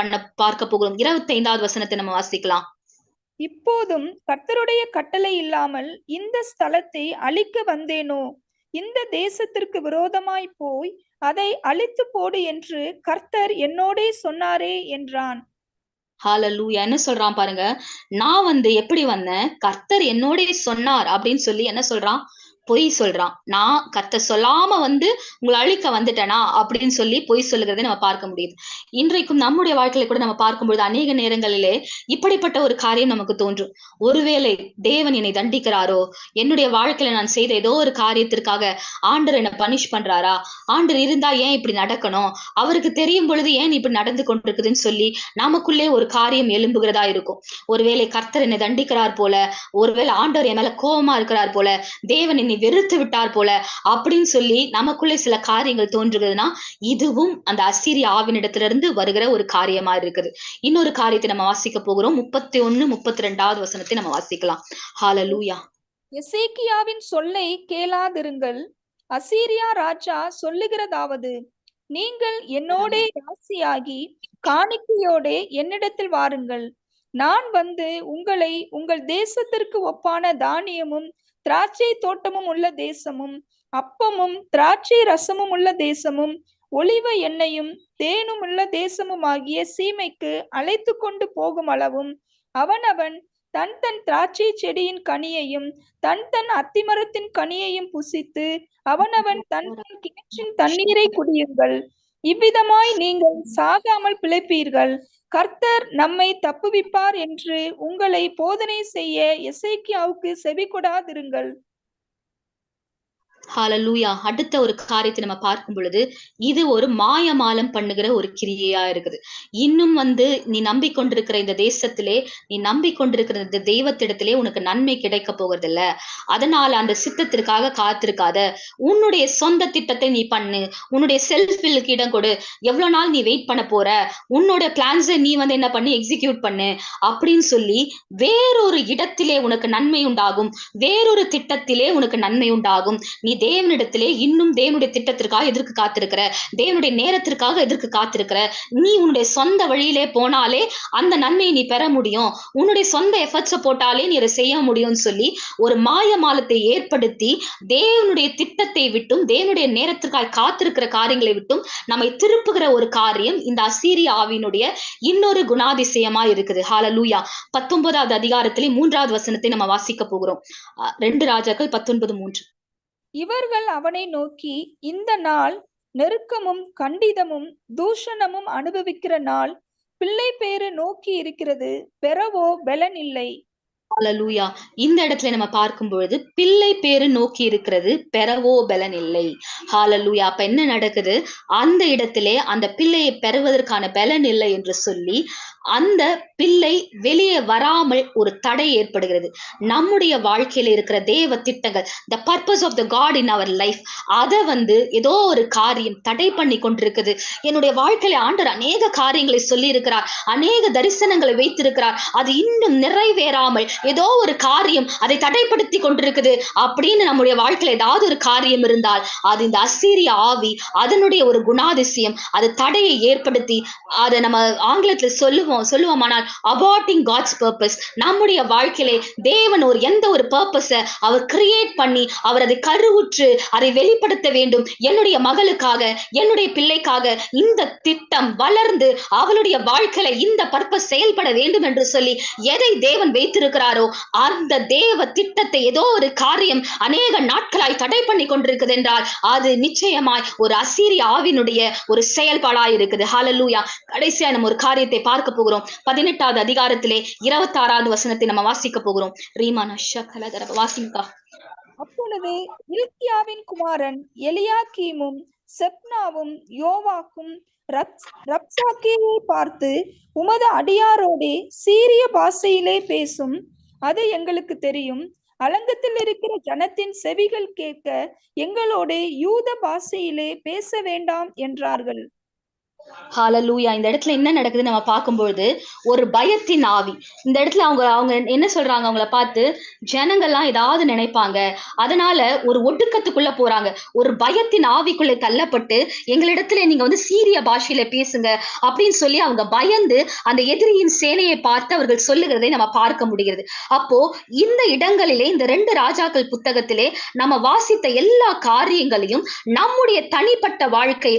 பார்க்க போகிறோம். 25வது வசனத்தை நம்ம வாசிக்கலாம். இப்போதும் கர்த்தருடைய கட்டளை இல்லாமல் இந்த ஸ்தலத்தை அழிக்க வந்தேனோ, இந்த தேசத்திற்கு விரோதமாய் போய் அதை அழித்து போடு என்று கர்த்தர் என்னோடே சொன்னாரே என்றான். ஹல்லேலூயா. என்ன சொல்றான் பாருங்க, நான் வந்து எப்படி வந்தேன், கர்த்தர் என்னோடே சொன்னார் அப்படின்னு சொல்லி என்ன சொல்றான், பொய் சொல்றான். நான் கர்த்தர் சொல்லாம வந்து உங்களை அழிக்க வந்துட்டேனா அப்படின்னு சொல்லி பொய் சொல்லுகிறதை நம்ம பார்க்க முடியுது. இன்றைக்கும் நம்முடைய வாழ்க்கையில கூட நம்ம பார்க்கும்பொழுது அநேக நேரங்களிலே இப்படிப்பட்ட ஒரு காரியம் நமக்கு தோன்றும். ஒருவேளை தேவன் என்னை தண்டிக்கிறாரோ, என்னுடைய வாழ்க்கையில நான் செய்த ஏதோ ஒரு காரியத்திற்காக ஆண்டவர் என்ன பனிஷ் பண்றாரா, ஆண்டவர் இருந்தா ஏன் இப்படி நடக்கணும், அவருக்கு தெரியும் பொழுது ஏன் இப்படி நடந்து கொண்டிருக்குதுன்னு சொல்லி நமக்குள்ளே ஒரு காரியம் எழும்புகிறதா இருக்கும். ஒருவேளை கர்த்தர் என்னை தண்டிக்கிறார் போல, ஒருவேளை ஆண்டவர் என் மேல கோபமா இருக்கிறார் போல, தேவன் என்னை வெறுத்து விட்டார் போல அப்படின்னு சொல்லி நமக்குள்ளே சில காரியங்கள் தோன்றுகிறதுனா இதுவும் அந்த அசீரிய ஆவினிடத்திலிருந்து வருகிற ஒரு காரியமா இருக்குது. இன்னொரு காரியத்தை நம்ம வாசிக்க போகிறோம். 31, 32வது வசனத்தை நம்ம வாசிக்கலாம். ஹல்லேலூயா. எசேக்கியாவின் சொல்லை கேளாதிருங்கள். அசீரியா ராஜா சொல்லுகிறதாவது, நீங்கள் என்னோடே ராசியாகி காணிக்கையோடே என்னிடத்தில் வாருங்கள். நான் வந்து உங்களை உங்கள் தேசத்திற்கு ஒப்பான தானியமும் திராட்சை தோட்டமும் உள்ள தேசமும் அப்பமும் திராட்சை ரசமும் உள்ள தேசமும் ஒலிவ எண்ணெயும் தேனும் உள்ள தேசமும் ஆகிய சீமைக்கு அழைத்து கொண்டு போகும் அளவும் அவனவன் தன் தன் திராட்சை செடியின் கனியையும் தன் தன் அத்திமரத்தின் கனியையும் புசித்து அவனவன் தன் தன் கிணற்றின் தண்ணீரை குடியுங்கள். இவ்விதமாய் நீங்கள் சாகாமல் பிழைப்பீர்கள். கர்த்தர் நம்மை தப்புவிப்பார் என்று உங்களை போதனை செய்ய எசேக்கியாவுக்கு செவி கொடாதிருங்கள். ஹalleluya. அடுத்த ஒரு காரியத்தை நம்ம பார்க்கும் பொழுது, இது ஒரு மாயமாலம் பண்ணுகிற ஒரு கிரியையா இருக்குது. இன்னும் நீ நம்பிக்கொண்டிருக்கிற இந்த தேசத்திலே, நீ நம்பிக்கொண்டிருக்கிற இந்த தெய்வத்திடத்திலே உனக்கு நன்மை கிடைக்கப் போகிறதில்ல. அதனால அந்த சித்தத்திற்காக காத்திருக்காத. உன்னுடைய சொந்த திட்டத்தை நீ பண்ணு. உன்னுடைய செல்ஃப் வில்லுக்கு இடம் கொடு. எவ்வளவு நாள் நீ வெயிட் பண்ண போற? உன்னோட பிளான்ஸை நீ என்ன பண்ணி எக்ஸிக்யூட் பண்ணு அப்படின்னு சொல்லி வேறொரு இடத்திலே உனக்கு நன்மை உண்டாகும். வேறொரு திட்டத்திலே உனக்கு நன்மை உண்டாகும். நீ தேவனிடத்திலே இன்னும் தேவனுடைய திட்டத்திற்காக எதற்கு காத்திருக்கிற? தேவனுடைய நேரத்திற்காக எதற்கு காத்திருக்கிற? நீ உன்னுடைய சொந்த வழியிலே போனாலே அந்த நன்மையை நீ பெற முடியும். உன்னுடைய சொந்த எஃபர்ட்ஸை போட்டாலே நீ அதை செய்ய முடியும்னு சொல்லி ஒரு மாயமாலத்தை ஏற்படுத்தி தேவனுடைய திட்டத்தை விட்டும் தேவனுடைய நேரத்திற்காக காத்திருக்கிற காரியங்களை விட்டும் நம்மை திருப்புகிற ஒரு காரியம் இந்த அசீரிய ஆவியினுடைய இன்னொரு குணாதிசயமா இருக்குது. ஹalleluya. 19வது அதிகாரத்திலே 3வது வசனத்தை நம்ம வாசிக்க போகிறோம். 2 ராஜாக்கள் 19:3. இவர்கள் அவனை நோக்கி, இந்த நாள் நெருக்கமும் கண்டிதமும் தூஷணமும் அனுபவிக்கிற நாள், பிள்ளை பேறு நோக்கி இருக்கிறது, பெறவோ பலன் இல்லை. ஹalleluya. இந்த இடத்துல நம்ம பார்க்கும் பொழுது பிள்ளை பேரு நோக்கி இருக்கிறது, பெறவோ பலன் இல்லை. ஹalleluya. அப்ப என்ன நடக்குது? அந்த இடத்திலே அந்த பிள்ளையை பெறுவதற்கான பலன் இல்லை என்று சொல்லி அந்த பிள்ளை வெளியே வராமல் ஒரு தடை ஏற்படுகிறது. நம்முடைய வாழ்க்கையில இருக்கிற தேவ திட்டங்கள், the purpose of the God in our life, அதை ஏதோ ஒரு காரியம் தடை பண்ணி கொண்டிருக்குது. என்னுடைய வாழ்க்கையில ஆண்டவர் அநேக காரியங்களை சொல்லி இருக்கிறார், அநேக தரிசனங்களை வைத்திருக்கிறார், அது இன்னும் நிறைவேறாமல் ஏதோ ஒரு காரியம் அதை தடைப்படுத்தி கொண்டிருக்குது அப்படின்னு நம்முடைய வாழ்க்கையில ஏதாவது ஒரு காரியம் இருந்தால் அது இந்த அசீரிய ஆவி, அதனுடைய ஒரு குணாதிசயம், அது தடையை ஏற்படுத்தி அதை நம்ம ஆங்கிலத்துல சொல்லுவோமானால் அபார்ட்டிங் காட்ஸ் பர்பஸ். நம்முடைய வாழ்க்கையிலே தேவன் எந்த ஒரு பர்பஸை அவர் கிரியேட் பண்ணி அவர் அதை கருவுற்று அதை வெளிப்படுத்த வேண்டும், என்னுடைய மகளுக்காக என்னுடைய பிள்ளைக்காக இந்த திட்டம் வளர்ந்து அவளுடைய வாழ்க்கையில இந்த பர்பஸ் செயல்பட வேண்டும் என்று சொல்லி எதை தேவன் வைத்திருக்கிறாரோ அந்த தேவ திட்டத்தை ஏதோ ஒரு காரியம் அநேக நாட்களாய் தடை பண்ணி கொண்டிருக்குது என்றால் அது நிச்சயமாய் ஒரு அசீரிய ஆவினுடைய ஒரு செயல்பாடாய் இருக்குது. ஹalleluya. கடைசியா நம்ம ஒரு காரியத்தை பார்க்க போகிறோம். 18வது அதிகாரத்திலே 26வது வசனத்தை நம்ம வாசிக்க போகிறோம். ரீமானா ஷகலதர வாசிங்கா. அப்பொழுது இல்க்கியாவின் குமாரன் எலியாக்கீமும் செப்னாவும் யோவாக்கும் ரப்சாக்கேயை பார்த்து, உமது அடியாரோடே சீரிய பாஷையிலே பேசும், அது எங்களுக்கு தெரியும். அலங்கத்தில் இருக்கிற ஜனத்தின் செவிகள் கேட்க எங்களோட யூத பாஷையிலே பேச வேண்டாம் என்றார்கள். ஹalleluya. இந்த இடத்துல என்ன நடக்குது நம்ம பார்க்கும்பொழுது ஒரு பயத்தின் ஆவி. இந்த இடத்துல அவங்க என்ன சொல்றாங்க? அவங்கள பார்த்து ஜனங்கள்லாம் ஏதாவது நினைப்பாங்க, அதனால ஒரு ஒடுக்கத்துக்குள்ள போறாங்க. ஒரு பயத்தின் ஆவிக்குள்ளே தள்ளப்பட்டு எங்களிடத்துல நீங்க சீரிய பாஷையில பேசுங்க அப்படின்னு சொல்லி அவங்க பயந்து அந்த எதிரியின் சேனையை பார்த்து அவர்கள் சொல்லுகிறதை நம்ம பார்க்க முடிகிறது. அப்போ இந்த இடங்களிலே இந்த 2 ராஜாக்கள் புத்தகத்திலே நம்ம வாசித்த எல்லா காரியங்களையும் நம்முடைய தனிப்பட்ட வாழ்க்கை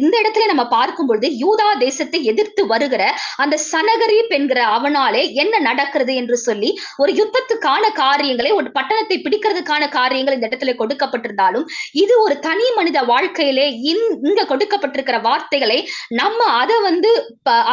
இந்த இடத்துல நம்ம பார்க்கும் பொழுது யூதா தேசத்தை எதிர்த்து வருகிற அந்த சனகரீப் என்கிற அவனாலே என்ன நடக்கிறது என்று சொல்லி ஒரு யுத்தத்துக்கான காரியங்களை, ஒரு பட்டணத்தை பிடிக்கிறதுக்கான காரியங்கள் இந்த இடத்துல கொடுக்கப்பட்டிருந்தாலும் இது ஒரு தனி மனித வாழ்க்கையிலே இங்க கொடுக்கப்பட்டிருக்கிற வார்த்தைகளை நம்ம அதை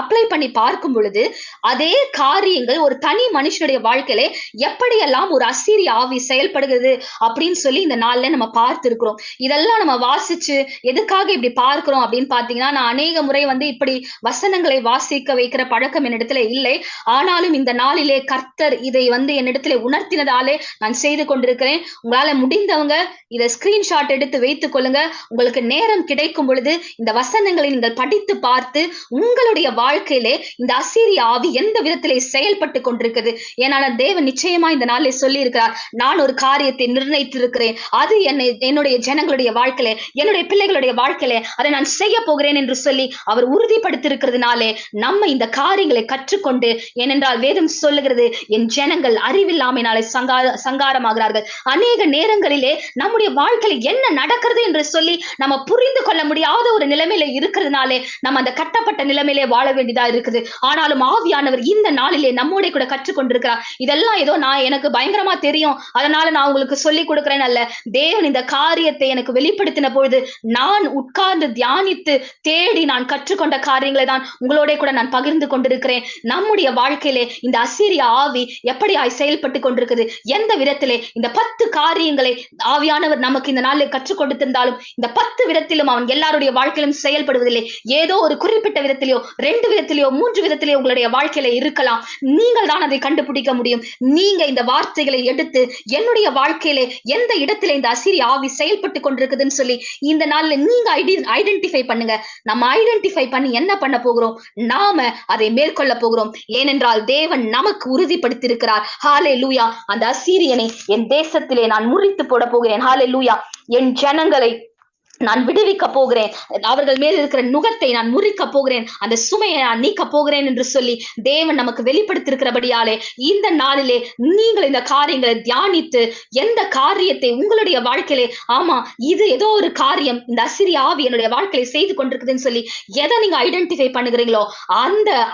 அப்ளை பண்ணி பார்க்கும் பொழுது அதே காரியங்கள் ஒரு தனி மனுஷனுடைய வாழ்க்கையிலே எப்படியெல்லாம் ஒரு அசீரிய ஆவி செயல்படுகிறது அப்படின்னு சொல்லி இந்த நாள்ல நம்ம பார்த்திருக்கிறோம். இதெல்லாம் நம்ம வாசிச்சு எதுக்காக இப்படி பார்க்கிறோம் அப்படின்னு பாத்தீங்கன்னா, நான் அநேக முறை இப்படி வசனங்களை வாசிக்க வைக்கிற பழக்கம் என்னிடத்துல இல்லை. ஆனாலும் இந்த நாளிலே கர்த்தர் இதை என்னிடத்துல உணர்த்தினதாலே நான் செய்து கொண்டிருக்கிறேன். உங்களால முடிந்தவங்க இதை ஸ்கிரீன்ஷாட் எடுத்து வைத்துக் கொள்ளுங்க. உங்களுக்கு நேரம் கிடைக்கும் பொழுது இந்த வசனங்களை நீங்கள் படித்து பார்த்து உங்களுடைய வாழ்க்கையிலே இந்த அசீரிய ஆவி எந்த விதத்திலே செயல்பட்டு கொண்டிருக்கிறது. ஏன்னா தேவன் நிச்சயமா இந்த நாளிலே சொல்லி இருக்கிறார், நான் ஒரு காரியத்தை நிர்ணயித்திருக்கிறேன், அது என்னுடைய ஜனங்களுடைய வாழ்க்கையில என்னுடைய பிள்ளைகளுடைய வாழ்க்கையில அதை நான் செய்ய போகிறேன் என்று சொல்லி அவர் உறுதிப்படுத்திருக்கிறதுனாலே நம்ம இந்த காரியங்களை கற்றுக்கொண்டு, ஏனென்றால் வேதம் சொல்லுகிறது, என் ஜனங்கள் அறிவில்லாமையினாலே சங்காரமாகிறார்கள். அநேக நேரங்களிலே நம்முடைய வாழ்க்கையில என்ன நடக்கிறது என்று சொல்லி நம்ம புரிந்து கொள்ள முடியாத ஒரு நிலைமையில இருக்கிறதுனாலே நம்ம அந்த கட்டப்பட்ட நிலைமையிலே வாழ வேண்டியதா இருக்குது. ஆனாலும் ஆவியானவர் இந்த நாளிலே நம்மோட கூட கற்றுக்கொண்டிருக்கிறார். இதெல்லாம் ஏதோ எனக்கு பயங்கரமா தெரியும் அதனால நான் உங்களுக்கு சொல்லி கொடுக்கிறேன் அல்ல. தேவன் இந்த காரியத்தை எனக்கு வெளிப்படுத்தின பொழுது நான் உட்கார்ந்து தியானித்து தேடி சொல்லி நான் கற்றுக்கொண்ட காரியங்களை தான் உங்களோட கூட நான் பகிர்ந்து கொண்டிருக்கிறேன். நம்முடைய வாழ்க்கையிலே இந்த அசீரிய ஆவி எப்படியாய் செயல்பட்டு கொண்டிருக்குது, எந்த விதத்திலே இந்த 10 காரியங்களை ஆவியானவர் நமக்கு இந்த நாளில் கற்றுக் கொடுத்திருந்தாலும் இந்த 10 விதத்திலும் அவன் எல்லாருடைய வாழ்க்கையிலும் செயல்படுவதில்லை. ஏதோ ஒரு குறிப்பிட்ட விதத்திலேயோ 2 விதத்திலேயோ 3 விதத்திலேயோ உங்களுடைய வாழ்க்கையில இருக்கலாம். நீங்கள் தான் அதை கண்டுபிடிக்க முடியும். நீங்க இந்த வார்த்தைகளை எடுத்து என்னுடைய வாழ்க்கையிலே எந்த இடத்துல இந்த அசீரிய ஆவி செயல்பட்டு கொண்டிருக்குதுன்னு சொல்லி இந்த நாள்ல நீங்க ஐடென்டிஃபை பண்ணுங்க. நம்ம ஐடென்டிஃபை பண்ணி என்ன பண்ண போகிறோம், நாம அதை மேற்கொள்ள போகிறோம். ஏனென்றால் தேவன் நமக்கு உறுதிப்படுத்தியிருக்கிறார். ஹல்லேலூயா. அந்த அசீரியனை என் தேசத்திலே நான் முறித்து போட போகிறேன். ஹல்லேலூயா. என் ஜனங்களை நான் விடுவிக்க போகிறேன், அவர்கள் மேல் இருக்கிற நுகத்தை நான் முறிக்க போகிறேன், அந்த சுமையை நான் நீக்க போகிறேன் என்று சொல்லி தேவன் நமக்கு வெளிப்படுத்திருக்கிறபடியாலே இந்த நாளிலே நீங்கள் இந்த காரியங்களை தியானித்து எந்த காரியத்தை உங்களுடைய வாழ்க்கையிலே, ஆமா இது ஏதோ ஒரு காரியம் இந்த அசீரிய ஆவி என்னுடைய வாழ்க்கையில செய்து கொண்டிருக்குதுன்னு சொல்லி எதை நீங்க ஐடென்டிஃபை பண்ணுகிறீங்களோ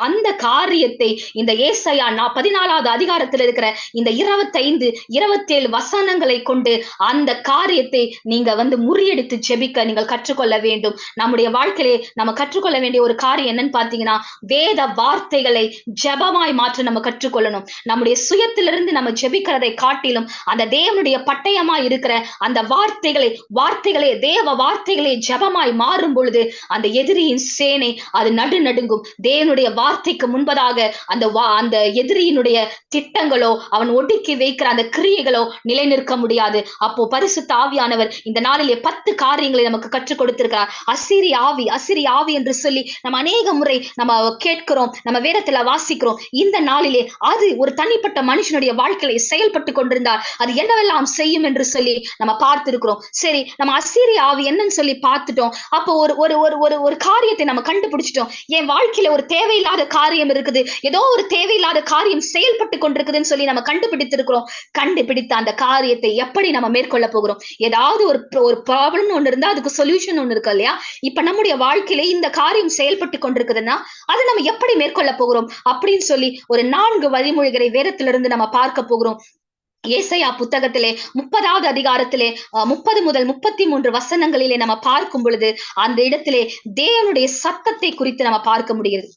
அந்த காரியத்தை இந்த ஏசாயா 14வது அதிகாரத்தில் இருக்கிற இந்த 25, 27 வசனங்களை கொண்டு அந்த காரியத்தை நீங்க முறியடித்து ஜெபிக்க நீங்கள் கற்றுக்கொள்ள வேண்டும். நம்முடைய வாழ்க்கையிலே நம்ம கற்றுக்கொள்ள வேண்டிய ஒரு காரியம் என்னன்னு பாத்தீங்கன்னா, வேத வார்த்தைகளை ஜெபமாய் மாற்ற நம்ம கற்றுக்கொள்ளணும். நம்முடைய சுயத்திலிருந்து நம்ம ஜெபிக்கிறதை காட்டிலும் அந்த தேவனுடைய பட்டயமாய் இருக்கிற அந்த வார்த்தைகளே தேவ வார்த்தைகளே ஜெபமாய் மாறும் பொழுது அந்த எதிரியின் சேனை அது நடுநடுங்கும். தேவனுடைய வார்த்தைக்கு முன்பதாக அந்த எதிரியினுடைய திட்டங்களோ அவன் ஒடுக்கி வைக்கிற அந்த கிரியைகளோ நிலை நிற்க முடியாது. அப்போ பரிசுத்த ஆவியானவர் இந்த நாளிலே 10 காரியங்களை நமக்கு கற்றுக் கொடுத்திருக்கிறார். அசீரிய ஆவி என்று சொல்லி நம்ம அநேக முறை நம்ம கேட்கிறோம், நம்ம வேதத்துல வாசிக்கிறோம். இந்த நாளிலே அது ஒரு தனிப்பட்ட மனுஷனுடைய வாழ்க்கையில செயல்பட்டு கொண்டிருந்தார். அது என்னவெல்லாம் செய்யும் என்று சொல்லி நம்ம பார்த்திருக்கிறோம். சரி, நம்ம அசீரிய ஆவி என்னன்னு சொல்லி பார்த்துட்டோம். அப்போ ஒரு காரியத்தை நம்ம கண்டுபிடிச்சிட்டோம். என் வாழ்க்கையில ஒரு தேவையில்லாத காரியம் இருக்குது, ஏதோ ஒரு தேவையில்லாத காரியம் செயல்பட்டு கொண்டிருக்குதுன்னு சொல்லி நம்ம கண்டுபிடித்திருக்கிறோம். கண்டுபிடித்த அந்த காரியத்தை எப்படி நம்ம மேற்கொள்ள போகிறோம்? ஏதாவது ஒரு ப்ராப்ளம் ஒண்ணு இருந்தா அதுக்கு சொல்யூஷன் ஒண்ணு இருக்கு இல்லையா? இப்ப நம்முடைய வாழ்க்கையில இந்த காரியம் செயல்பட்டு கொண்டிருக்குதுன்னா அதை நம்ம எப்படி மேற்கொள்ள போகிறோம் அப்படின்னு சொல்லி ஒரு 4 வழிமொழிகளை வேதத்திலிருந்து நம்ம பார்க்க போகிறோம். ஏசாயா புத்தகத்திலே 30வது அதிகாரத்திலே 30 முதல் 33 வசனங்களிலே நம்ம பார்க்கும் பொழுது அந்த இடத்திலே தேவனுடைய சத்தத்தை குறித்து நம்ம பார்க்க முடிகிறது.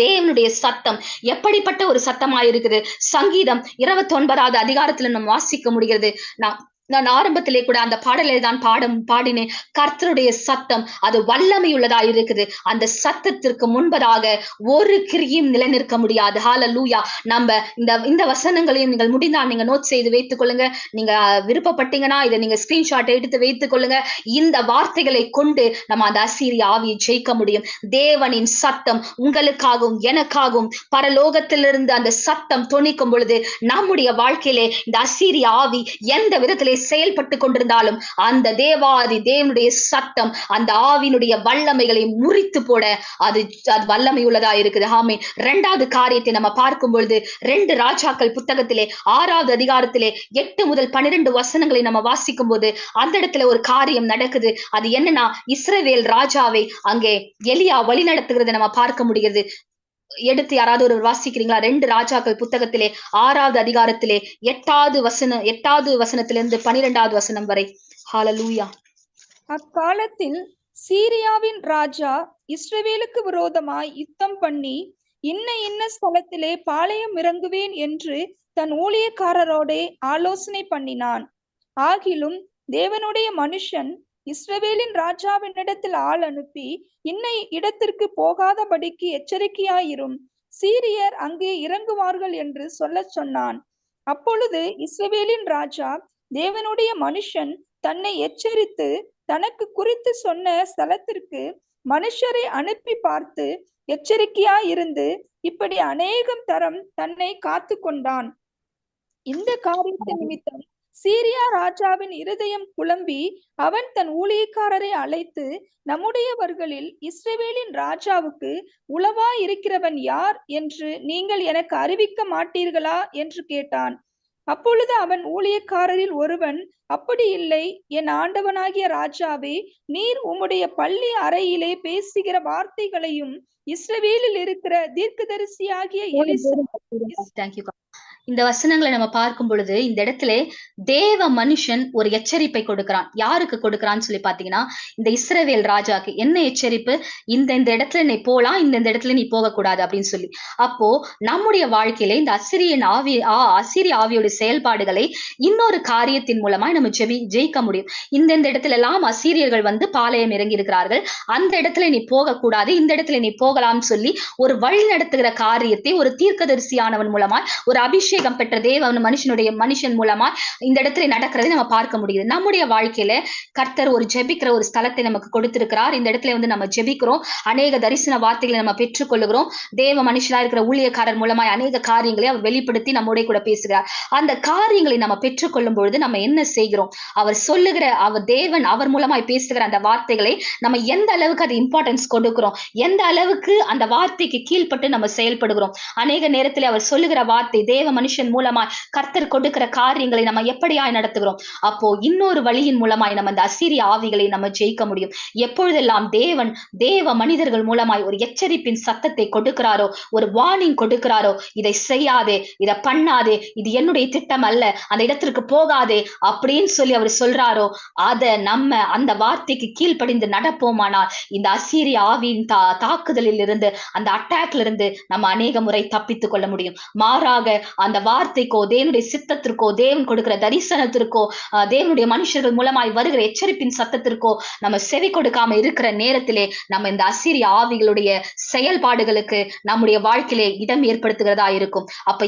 தேவனுடைய சத்தம் எப்படிப்பட்ட ஒரு சத்தமாயிருக்குது. சங்கீதம் 29வது அதிகாரத்துல நம்ம வாசிக்க முடிகிறது. நான் ஆரம்பத்திலே கூட அந்த பாடலை தான் பாடினேன். கர்த்தருடைய சத்தம் அது வல்லமை உள்ளதா இருக்குது. அந்த சத்தத்திற்கு முன்பதாக ஒரு கிரியும் நிலைநிற்க முடியாது. ஹல்லேலூயா. நம்ம இந்த வசனங்களையும் நீங்கள் முடிந்தால் நீங்க நோட் செய்து வைத்துக் கொள்ளுங்க. நீங்க விருப்பப்பட்டீங்கன்னா இதை நீங்க ஸ்கிரீன்ஷாட் எடுத்து வைத்துக் கொள்ளுங்க. இந்த வார்த்தைகளை கொண்டு நம்ம அந்த அசீரிய ஆவியை ஜெயிக்க முடியும். தேவனின் சத்தம் உங்களுக்காகவும் எனக்காகவும் பரலோகத்திலிருந்து அந்த சத்தம் தொனிக்கும் பொழுது நம்முடைய வாழ்க்கையிலே இந்த அசீரிய ஆவி எந்த விதத்திலே செயல்பட்டு கொண்டிருந்தாலும் அந்த தேவனுடைய சத்தம் அந்த ஆவினுடைய வல்லமைகளை முறித்து போட அது வல்லமை உள்ளதா இருக்குது. ஆமென். 2வது காரியத்தை நம்ம பார்க்கும் பொழுது 2 ராஜாக்கள் புத்தகத்திலே 6வது அதிகாரத்திலே 8 முதல் 12 வசனங்களை நம்ம வாசிக்கும் போது அந்த இடத்துல ஒரு காரியம் நடக்குது. அது என்னன்னா, இஸ்ரவேல் ராஜாவை அங்கே எலியா வழி நடத்துகிறதை நம்ம பார்க்க முடிகிறது. எடுத்து யாராவது ஒரு வாசிக்கிறீங்களா? 2 ராஜாக்கள் புத்தகத்திலே 6வது அதிகாரத்திலே 8வது வசனத்திலிருந்து 12வது வசனம் வரை. ஹல்லேலூயா. அக்காலத்தில் சீரியாவின் ராஜா இஸ்ரவேலுக்கு விரோதமாய் யுத்தம் பண்ணி இன்ன ஸ்தலத்திலே பாளையம் இறங்குவேன் என்று தன் ஊழியக்காரரோடே ஆலோசனை பண்ணினான். ஆகிலும் தேவனுடைய மனுஷன் இஸ்ரவேலின் ராஜாவினிடத்தில் ஆள் அனுப்பி இன்ன இடத்திற்கு போகாதபடிக்கு எச்சரிக்கையாயிரும், சீரியர் அங்கே இறங்குவார்கள் என்று சொல்லச் சொன்னான். அப்பொழுது இஸ்ரவேலின் ராஜா தேவனுடைய மனுஷன் தன்னை எச்சரித்து தனக்கு குறித்து சொன்ன ஸ்தலத்திற்கு மனுஷரை அனுப்பி பார்த்து எச்சரிக்கையாயிருந்து இப்படி அநேகம் தரம் தன்னை காத்து கொண்டான். இந்த காரியத்தை நிமித்தம் சீரியா ராஜாவின் இருதயம் குழம்பி அவன் தன் ஊழியக்காரரை அழைத்து, நம்முடையவர்களில் இஸ்ரவேலின் ராஜாவுக்கு உளவா இருக்கிறவன் யார் என்று நீங்கள் எனக்கு அறிவிக்க மாட்டீர்களா என்று கேட்டான். அப்பொழுது அவன் ஊழியக்காரரில் ஒருவன், அப்படி இல்லை என் ஆண்டவனாகிய ராஜாவே, நீர் உம்முடைய பள்ளி அறையிலே பேசுகிற வார்த்தைகளையும் இஸ்ரவேலில் இருக்கிற தீர்க்கதரிசியாகிய எலிசா இந்த வசனங்களை நம்ம பார்க்கும் பொழுது இந்த இடத்துல தேவ மனுஷன் ஒரு எச்சரிப்பை கொடுக்கிறான். யாருக்கு கொடுக்கிறான்னு சொல்லி பாத்தீங்கன்னா, இந்த இஸ்ரவேல் ராஜாக்கு. என்ன எச்சரிப்பு? இந்த இடத்துல நீ போலாம், இந்த இடத்துல நீ போகக்கூடாது அப்படின்னு சொல்லி. அப்போ நம்முடைய வாழ்க்கையில இந்த அசீரிய ஆவியோட செயல்பாடுகளை இன்னொரு காரியத்தின் மூலமா நம்ம ஜெயிக்க முடியும். இந்த இடத்துல எல்லாம் அசீரியர்கள் வந்து பாளையம் இறங்கி இருக்கிறார்கள், அந்த இடத்துல நீ போகக்கூடாது, இந்த இடத்துல நீ போகலாம்னு சொல்லி ஒரு வழி நடத்துகிற காரியத்தை ஒரு தீர்க்கதரிசியானவன் மூலமா, ஒரு அபிஷேகம் பெற்ற மனுஷன் மூலமா இந்த இடத்துல நடக்கிறதை நம்ம பார்க்க முடியுது. நம்முடைய வாழ்க்கையில கர்த்தர் ஒரு ஜெபிக்கிற ஒரு ஸ்தலத்தை நமக்கு கொடுத்திருக்கிறார். இந்த இடத்துல வந்து நம்ம ஜெபிக்கிறோம், அநேக தரிசன வார்த்தைகளை நம்ம பெற்றுக்கொள்ளுகிறோம். தேவ மனுஷனா இருக்கிற ஊழியக்காரர் மூலமாய் அநேக காரியங்களை அவர் வெளிப்படுத்தி நம்மோட கூட பேசுகிறார். அந்த காரியங்களை நம்ம பெற்றுக்கொள்ளும் பொழுது நம்ம என்ன செய்கிறோம்? அவர் சொல்லுகிற தேவன் அவர் மூலமாய் பேசுகிற அந்த வார்த்தைகளை நம்ம எந்த அளவுக்கு அது இம்பார்ட்டன்ஸ் கொடுக்கிறோம், எந்த அளவுக்கு அந்த வார்த்தைக்கு கீழ்பட்டு நம்ம செயல்படுகிறோம். அநேக நேரத்தில் அவர் சொல்லுகிற வார்த்தை, தேவ மனுஷன் மூலமாய் கர்த்தர் கொடுக்கிற காரியங்களை நம்ம எப்படியாய் நடத்துகிறோம். அப்போ இன்னொரு வழியின் மூலமாய் நம்ம அந்த அசீரிய ஆவிகளை நம்ம ஜெயிக்க முடியும். எப்பொழுதெல்லாம் தேவ மனிதர்கள் மூலமாய் ஒரு எச்சரிப்பின் சத்தத்தை கொடுக்கிறாரோ, ஒரு வார்னிங் கொடுக்கிறாரோ, இதை செய்யாதே, இதை பண்ணாதே, இது என்னுடைய திட்டம் அல்ல, அந்த இடத்திற்கு போகாதே அப்படின்னு சொல்லி அவர் சொல்றாரோ, அதை நம்ம அந்த வார்த்தைக்கு கீழ்ப்படிந்து நடப்போமானால் இந்த அசீரிய ஆவியின் தாக்குதலில் இருந்து, அந்த அட்டாக்ல இருந்து நம்ம அநேக முறை தப்பித்துக் கொள்ள முடியும். மாறாக அந்த வார்த்தைக்கோ, தேவனுடைய சித்தத்திற்கோ, தேவன் கொடுக்கிற தரிசனத்திற்கோ, தேவனுடைய மனுஷர்கள் மூலமாய் வருகிற எச்சரிப்பின் சத்தத்திற்கோ நம்ம செவி கொடுக்காம இருக்கிற நேரத்திலே நம்ம இந்த அசீரிய ஆவிகளுடைய செயல்பாடுகளுக்கு நம்முடைய வாழ்க்கையிலே இடம் ஏற்படுத்துகிறதா இருக்கும். அப்ப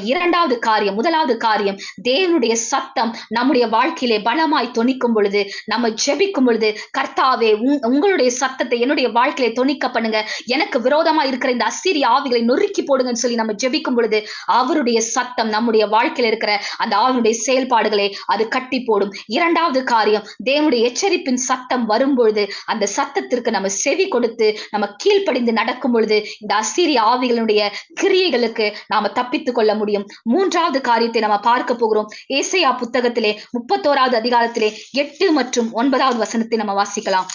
முதலாவது காரியம், தேவனுடைய சத்தம் நம்முடைய வாழ்க்கையிலே பலமாய் தொனிக்கும் பொழுது, நம்ம ஜெபிக்கும் பொழுது, கர்த்தாவே உங்களுடைய சத்தத்தை என்னுடைய வாழ்க்கையிலே தொனிக்க பண்ணுங்க, எனக்கு விரோதமா இருக்கிற இந்த அசீரிய ஆவிகளை நொறுக்கி போடுங்கன்னு சொல்லி நம்ம ஜெபிக்கும் பொழுது, அவருடைய சத்தம் நம்முடைய வாழ்க்கையில இருக்கிற அந்த ஆவியுடைய செயல்பாடுகளை அது கட்டி போடும். இரண்டாவது காரியம், தேவனுடைய எச்சரிப்பின் சத்தம் வரும்பொழுது அந்த சத்தத்திற்கு நம்ம செவி கொடுத்து நம்ம கீழ்ப்படிந்து நடக்கும் பொழுது இந்த அசீரிய ஆவிகளுடைய கிரியைகளுக்கு நாம தப்பித்துக் கொள்ள முடியும். மூன்றாவது காரியத்தை நம்ம பார்க்க போகிறோம். ஏசாயா புத்தகத்திலே 31வது அதிகாரத்திலே 8 மற்றும் 9வது வசனத்தை நம்ம வாசிக்கலாம்.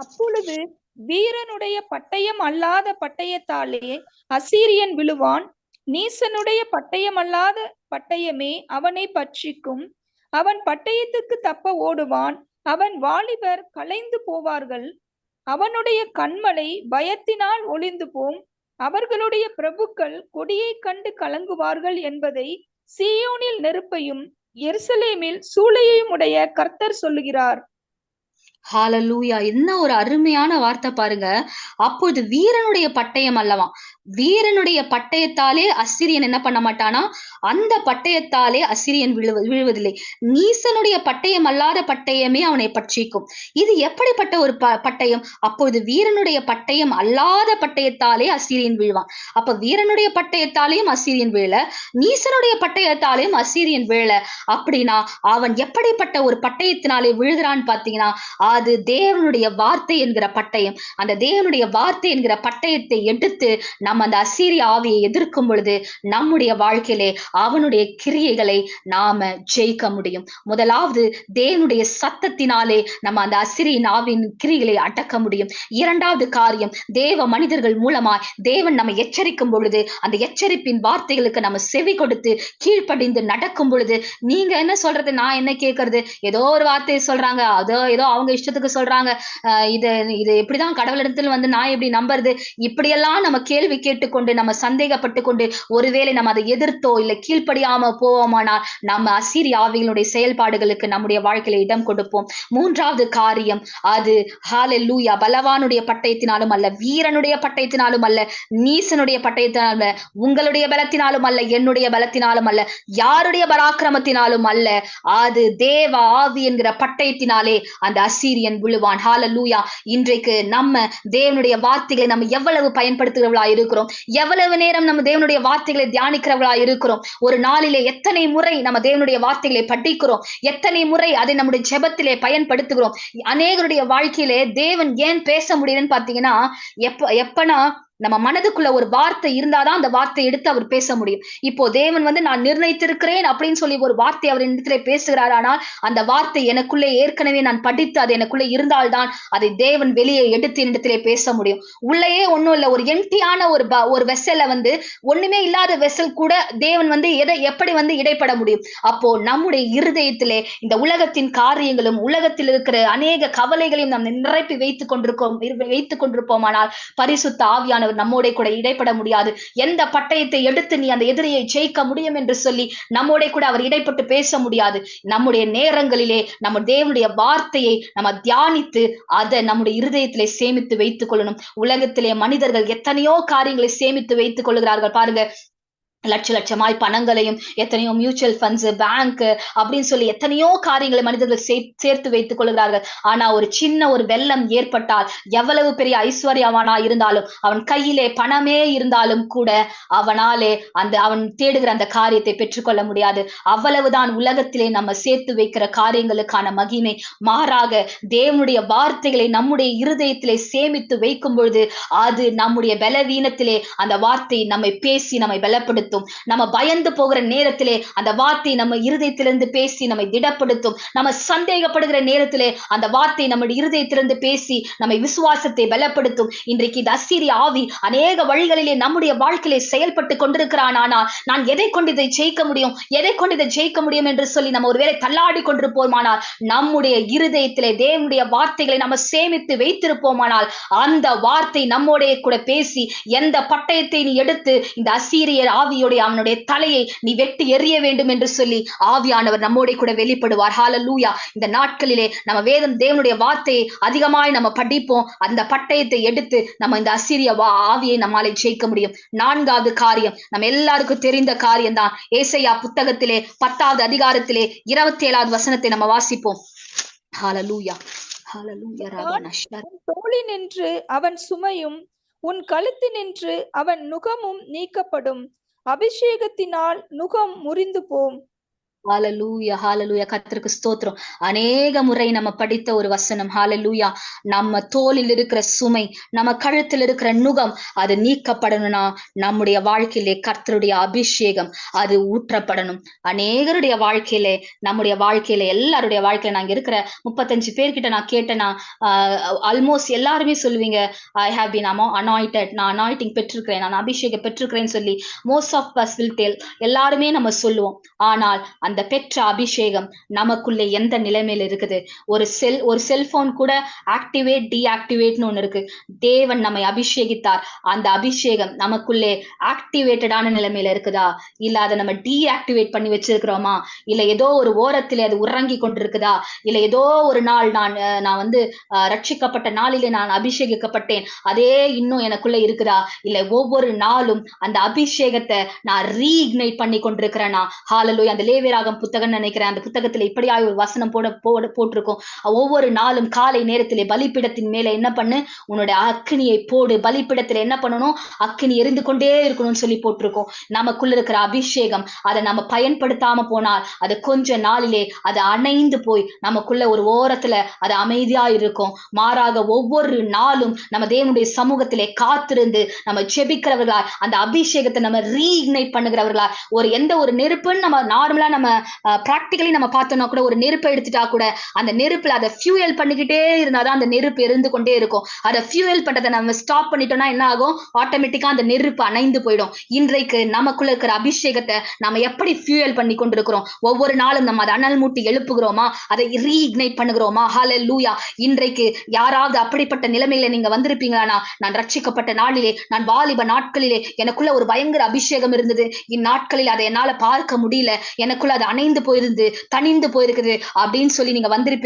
அப்பொழுது வீரனுடைய பட்டயம் அல்லாத பட்டயத்தாலே அசீரியன் விழுவான், நீசனுடைய பட்டயம் அல்லாத பட்டயமே அவனை பட்சிக்கும், அவன் பட்டயத்துக்கு தப்ப ஓடுவான், அவன் வாலிபர் கலைந்து போவார்கள், அவனுடைய கண்மலை பயத்தினால் ஒளிந்து போம், அவர்களுடைய பிரபுக்கள் கொடியை கண்டு கலங்குவார்கள் என்பதை சீயோனில் நெருப்பையும் எருசலேமில் சூளையையும் உடைய கர்த்தர் சொல்லுகிறார். ஹalleluya, என்ன ஒரு அருமையான வார்த்தை பாருங்க. அப்பொழுது வீரனுடைய பட்டயம் அல்லவா, வீரனுடைய பட்டயத்தாலே அசிரியன் என்ன பண்ண மாட்டானா, அந்த பட்டயத்தாலே அசிரியன் விழுவதில்லை, நீசனுடைய பட்டயம் அல்லாத பட்டயமே அவனை பட்சிக்கும். இது எப்படிப்பட்ட ஒரு பட்டயம்? அப்பொழுது வீரனுடைய பட்டயம் அல்லாத பட்டயத்தாலே அசிரியன் விழுவான். அப்ப வீரனுடைய பட்டயத்தாலேயும் அசிரியன் விழல, நீசனுடைய பட்டயத்தாலேயும் அசிரியன் விழல. அப்படின்னா அவன் எப்படிப்பட்ட ஒரு பட்டயத்தினாலே விழுகிறான்னு பாத்தீங்கன்னா, அது தேவனுடைய வார்த்தை என்கிற பட்டயம். அந்த தேவனுடைய வார்த்தை என்கிற பட்டயத்தை எடுத்து நம்ம அந்த அசீரிய ஆவியை எதிர்க்கும் பொழுது நம்முடைய வாழ்க்கையிலே அவனுடைய கிரியைகளை நாம ஜெயிக்க முடியும். முதலாவது, தேவனுடைய சத்தத்தினாலே நம்ம அந்த அசீரிய ஆவியின் கிரியைகளை அடக்க முடியும். இரண்டாவது காரியம், தேவ மனிதர்கள் மூலமாய் தேவன் நம்ம எச்சரிக்கும் பொழுது அந்த எச்சரிப்பின் வார்த்தைகளுக்கு நம்ம செவி கொடுத்து கீழ்ப்படிந்து நடக்கும் பொழுது, நீங்க என்ன சொல்றது, நான் என்ன கேட்கறது, ஏதோ ஒரு வார்த்தையை சொல்றாங்க, ஏதோ அவங்க இஷ்டத்துக்கு சொல்றாங்க, இது எப்படிதான் கடவுளிடத்தில் வந்து நான் எப்படி நம்புறது, இப்படியெல்லாம் நம்ம கேள்வி கேட்டுக்கொண்டு நம்ம சந்தேகப்பட்டு கொண்டு ஒருவேளை நம்ம அதை எதிர்த்தோ இல்ல கீழ்ப்படியாம போவோமானால் நம்ம அசீரிய ஆவிகளுடைய செயல்பாடுகளுக்கு நம்முடைய வாழ்க்கையில இடம் கொடுப்போம். மூன்றாவது காரியம், அது ஹalleluya, பலவானுடைய பட்டயத்தினாலும் அல்ல, வீரனுடைய பட்டயத்தினாலும் அல்ல, நீசனுடைய பட்டயத்தினாலும் அல்ல, உங்களுடைய பலத்தினாலும் அல்ல, என்னுடைய பலத்தினாலும் அல்ல, யாருடைய பராக்கிரமத்தினாலும் அல்ல, அது தேவ ஆவி என்கிற பட்டயத்தினாலே அந்த அசீரியன் விழுவான். ஹalleluya. இன்றைக்கு நம்ம தேவனுடைய வார்த்தைகளை நம்ம எவ்வளவு பயன்படுத்துகிறவர்களா இருக்கிறோம், எவ்வளவு நேரம் நம்ம தேவனுடைய வார்த்தைகளை தியானிக்கிறவர்களா இருக்கிறோம், ஒரு நாளிலே எத்தனை முறை நம்ம தேவனுடைய வார்த்தைகளை படிக்கிறோம், எத்தனை முறை அதை நம்முடைய ஜெபத்திலே பயன்படுத்துகிறோம். அநேகருடைய வாழ்க்கையிலே தேவன் ஏன் பேச முடியுதுன்னு பாத்தீங்கன்னா, எப்பனா நம்ம மனதுக்குள்ள ஒரு வார்த்தை இருந்தாதான் அந்த வார்த்தை எடுத்து அவர் பேச முடியும். இப்போ தேவன் நான் நிர்ணயித்திருக்கிறேன் அப்படின்னு சொல்லி ஒரு வார்த்தை அவர் இடத்திலே பேசுகிறார். ஆனால் அந்த வார்த்தை எனக்குள்ளே ஏற்கனவே நான் படித்து அது எனக்குள்ளே இருந்தால்தான் அதை தேவன் வெளியே எடுத்து இடத்திலே பேச முடியும். உள்ளேயே ஒண்ணும் இல்ல, ஒரு எம்டியான ஒரு வெசல்ல ஒண்ணுமே இல்லாத வெசல் கூட தேவன் எதை எப்படி இடைப்பட முடியும்? அப்போ நம்முடைய இருதயத்திலே இந்த உலகத்தின் காரியங்களும் உலகத்தில் இருக்கிற அநேக கவலைகளையும் நாம் நிரப்பி வைத்துக் கொண்டிருப்போமானால் பரிசுத்த ஆவியானவர் நம்மோட கூட இடைப்பட முடியாது. எந்த பட்டயத்தை எடுத்து நீ அந்த எதிரியை ஜெயிக்க முடியும் என்று சொல்லி நம்மோட கூட அவர் இடைப்பட்டு பேச முடியாது. நம்முடைய நேரங்களிலே நம்ம தேவனுடைய வார்த்தையை நம்ம தியானித்து அதை நம்முடைய இருதயத்திலே சேமித்து வைத்துக் கொள்ளணும். உலகத்திலே மனிதர்கள் எத்தனையோ காரியங்களை சேமித்து வைத்துக் கொள்கிறார்கள் பாருங்க. லட்சமாய் பணங்களையும், எத்தனையோ மியூச்சுவல் ஃபண்ட்ஸ், பேங்க் அப்படின்னு சொல்லி எத்தனையோ காரியங்களை மனிதர்கள் சேர்த்து வைத்துக் கொள்கிறார்கள். ஆனா ஒரு சின்ன ஒரு வெள்ளம் ஏற்பட்டால் எவ்வளவு பெரிய ஐஸ்வர்யவானா இருந்தாலும், அவன் கையிலே பணமே இருந்தாலும் கூட அவனாலே அவன் தேடுகிற அந்த காரியத்தை பெற்றுக்கொள்ள முடியாது. அவ்வளவுதான் உலகத்திலே நம்ம சேர்த்து வைக்கிற காரியங்களுக்கான மகிமை. மாறாக தேவனுடைய வார்த்தைகளை நம்முடைய இருதயத்திலே சேமித்து வைக்கும் பொழுது அது நம்முடைய பலவீனத்திலே அந்த வார்த்தை நம்மை பேசி நம்மை பலப்படுத்தும். நம்ம பயந்து போகிற நேரத்திலே அந்த வார்த்தை நம்ம இருதயத்திலிருந்து பேசி நம்மை திடப்படுத்தும். நம்ம சந்தேகப்படுகிற நேரத்திலே அந்த வார்த்தை நம்முடைய இருதயத்திலிருந்து பேசி நம்மை விசுவாசத்தை பலப்படுத்தும். இன்றைக்கு இந்த அசீரிய ஆவி அநேக வழிகளிலே நம்முடைய வாழ்க்கையிலே செயல்பட்டு கொண்டிருக்கிறான். ஆனால் நான் எதை கொண்டு இதை ஜெயிக்க முடியும் என்று சொல்லி நம்ம ஒருவேளை தள்ளாடி கொண்டிருப்போமானால், நம்முடைய இருதயத்திலே தேவனுடைய வார்த்தைகளை நம்ம சேமித்து வைத்திருப்போமானால் அந்த வார்த்தை நம்மோடைய கூட பேசி எந்த பட்டயத்தை நீ எடுத்து இந்த அசீரிய ஆவியோட அவனுடைய தலையை நீ வெட்டி எறிய வேண்டும் என்று சொல்லி ஆவியானவர் நம்மோட கூட வெளிப்படுவார். ஹல்லேலூயா. இந்த நாட்களிலே நம்ம தேவனுடைய வார்த்தையை அதிகமாய் நம்ம படிப்போம். அந்த பட்டயத்தை எடுத்து நம்ம இந்த அசீரிய ஆவியை நம்மாலே ஜெயிக்க முடியும். 4வது காரியம் நம்ம எல்லாருக்கும் தெரிந்த காரியம் தான். ஏசாயா புத்தகத்திலே 10வது அதிகாரத்திலே 27வது வசனத்தை நம்ம வாசிப்போம். ஹல்லேலூயா. ஹல்லேலூயா. தோளினின்று அவன் சுமையும் உன் கழுத்தினின்று அவன் நுகமும் நீக்கப்படும். அபிஷேகத்தினால் நுகம் முறிந்து போம். ஹல்லேலூயா. ஹல்லேலூயா. கர்த்தருக்கு ஸ்தோத்திரம். அநேக முறை நம்ம படித்த ஒரு வசனம். ஹல்லேலூயா. நம்ம தோளில் இருக்கிற சுமை, நம்ம கழுத்தில் இருக்கிற நுகம் அது நீக்கப்படணும்னா நம்முடைய வாழ்க்கையிலே கர்த்தருடைய அபிஷேகம் அது ஊற்றப்படணும். அநேகருடைய வாழ்க்கையிலே, நம்முடைய வாழ்க்கையில, எல்லாருடைய வாழ்க்கையில நாங்க இருக்கிற 35 பேர்கிட்ட நான் கேட்டேன்னா ஆல்மோஸ்ட் எல்லாருமே சொல்லுவீங்க, ஐ ஹாவ் பீன் அனாயிண்டட், நான் அனாயிண்டிங் பெற்றிருக்கிறேன், நான் அபிஷேகம் பெற்றிருக்கிறேன்னு சொல்லி most of us will tell. எல்லாருமே நம்ம சொல்லுவோம். ஆனால் அந்த பெற்ற அபிஷேகம் நமக்குள்ளே எந்த நிலைமையில இருக்குது? ஒரு செல்போன் கூட ஆக்டிவேட் டீஆக்டிவேட்னு ஒண்ணு இருக்கு. தேவன் நம்மை அபிஷேகித்தார். அந்த அபிஷேகம் நமக்குள்ளே ஆக்டிவேட்டடான நிலைமையில இருக்குதா, இல்ல அதை நம்ம டீஆக்டிவேட் பண்ணி வச்சிருக்கிறோமா, இல்ல ஏதோ ஒரு ஓரத்திலே அது உறங்கி கொண்டிருக்குதா, இல்ல ஏதோ ஒரு நாள் நான் ரட்சிக்கப்பட்ட நாளிலே நான் அபிஷேகிக்கப்பட்டேன் அதே இன்னும் எனக்குள்ள இருக்குதா, இல்ல ஒவ்வொரு நாளும் அந்த அபிஷேகத்தை நான் ரீஇக்னைட் பண்ணி கொண்டிருக்கிறேனா? ஹல்லேலூயா. அந்த லேவியராகமம் புத்தகம் நினைக்கிறேன், அந்த புத்தகத்துல இப்படியாய் ஒரு வசனம் போட்டிருக்கும். ஒவ்வொரு நாளும் காலை நேரத்திலே பலிபீடத்தின் மேல என்ன பண்ணு, உன்னுடைய அக்கினியை போடு. பலிபீடத்துல என்ன பண்ணணும்? அக்கினி எரிந்து கொண்டே இருக்கணும்னு சொல்லி போட்டிருக்கோம். நமக்குள்ள இருக்கிற அபிஷேகம் அதை நம்ம பயன்படுத்தாம போனால் அது கொஞ்ச நாளிலே அது அணைந்து போய் நமக்குள்ள ஒரு ஓரத்துல அது அமைதியா இருக்கும். மாறாக ஒவ்வொரு நாளும் நம்ம தேவனுடைய சமூகத்திலே காத்திருந்து நம்ம ஜெபிக்கிறவர்களா, அந்த அபிஷேகத்தை நம்ம ரீஇக்னைட் பண்ணுகிறவர்களா, எந்த ஒரு நெருப்புன்னு நம்ம நார்மலா நம்ம பிராக்டிகலி நம்ம பார்த்தோம்னா கூட ஒரு நெருப்பை எடுத்துட்டா கூட அந்த நெருப்புல அதை ஃபியூயல் பண்ணிக்கிட்டே இருந்தாதான் அந்த நெருப்பு எரிந்து கொண்டே இருக்கும். அதை ஃபியூயல் பண்றதை நம்ம ஸ்டாப் பண்ணிட்டோம்னா என்ன ஆகும்? ஆட்டோமேட்டிக்கா அந்த நெருப்பு அணைந்து போயிடும். இன்றைக்கு நமக்குள்ள இருக்கிற அபிஷேகத்தை நம்ம எப்படி ஃபியூயல் பண்ணி கொண்டிருக்கிறோம்? ஒவ்வொரு நாளும் நம்ம அதை அனல் மூட்டி எழுப்புகிறோமா? அதை ரீஇக்னைட் பண்ணுகிறோமா? ஹல்லேலூயா. இன்றைக்கு யாராவது அப்படிப்பட்ட நிலைமையில நீங்க வந்திருப்பீங்களா? நான் ரட்சிக்கப்பட்ட நாளிலே, நான் வாலிப நாட்களிலே எனக்குள்ள ஒரு பயங்கர அபிஷேகம் இருந்தது, இந்நாட்களில் அதை என்னால பார்க்க முடியல, எனக்குள்ள அது அணைந்து போயிருந்து தனிந்து போயிருக்குது அப்படின்னு சொல்லி நீங்க வந்திருப்பீங்க.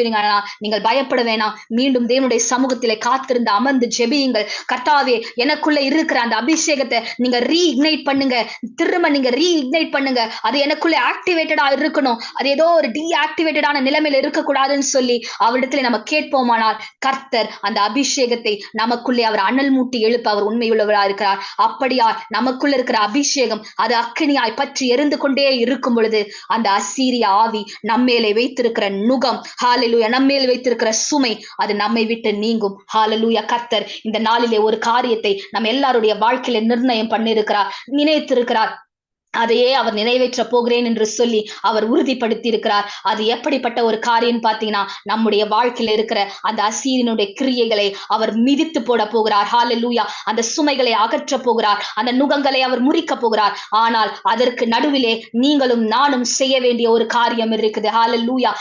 நீங்கள் பயப்பட வேணாம். மீண்டும் தேவனுடைய சமூகத்திலே காத்திருந்து அமர்ந்து ஜெபியுங்கள். கர்த்தாவே, எனக்குள்ள இருக்கிற அந்த அபிஷேகத்தை நீங்க ரீஇக்னைட் பண்ணுங்க, திரும்ப நீங்க ரீஇக்னைட் பண்ணுங்க. அது எனக்குள்ள ஆக்டிவேட்டடா இருக்கணும், அது ஏதோ ஒரு டீஆக்டிவேட்டடான நிலைமையில இருக்கக்கூடாதுன்னு சொல்லி அவரிடத்துல நம்ம கேட்போமானால் கர்த்தர் அந்த அபிஷேகத்தை நமக்குள்ளே அவர் அனல் மூட்டி எழுப்ப அவர் உண்மையுள்ளவரா இருக்கிறார். அப்படியா நமக்குள்ள இருக்கிற அபிஷேகம் அது அக்கினியாய் பற்றி எரிந்து கொண்டே இருக்கும் பொழுது அந்த அசீரிய ஆவி நம்மேலே வைத்திருக்கிற நுகம், ஹalleluya, நம்மேல் வைத்திருக்கிற சுமை, அது நம்மை விட்டு நீங்கும். ஹalleluya. கர்த்தர் இந்த நாளிலே ஒரு காரியத்தை நம்ம எல்லாருடைய வாழ்க்கையில நிர்ணயம் பண்ணியிருக்கிறார், நினைத்திருக்கிறார். அதையே அவர் நிறைவேற்ற போகிறேன் என்று சொல்லி அவர் உறுதிப்படுத்தி இருக்கிறார். அது எப்படிப்பட்ட ஒரு காரியம் பார்த்தீங்கன்னா, நம்முடைய வாழ்க்கையில இருக்கிற அந்த அசீரியனுடைய கிரியைகளை அவர் மிதித்து போட போகிறார். ஹalleluya. அந்த சுமைகளை அகற்ற போகிறார், அந்த நுகங்களை அவர் முறிக்க போகிறார். ஆனால் அதற்கு நடுவிலே நீங்களும் நானும் செய்ய வேண்டிய ஒரு காரியம் இருக்குது. ஹalleluya.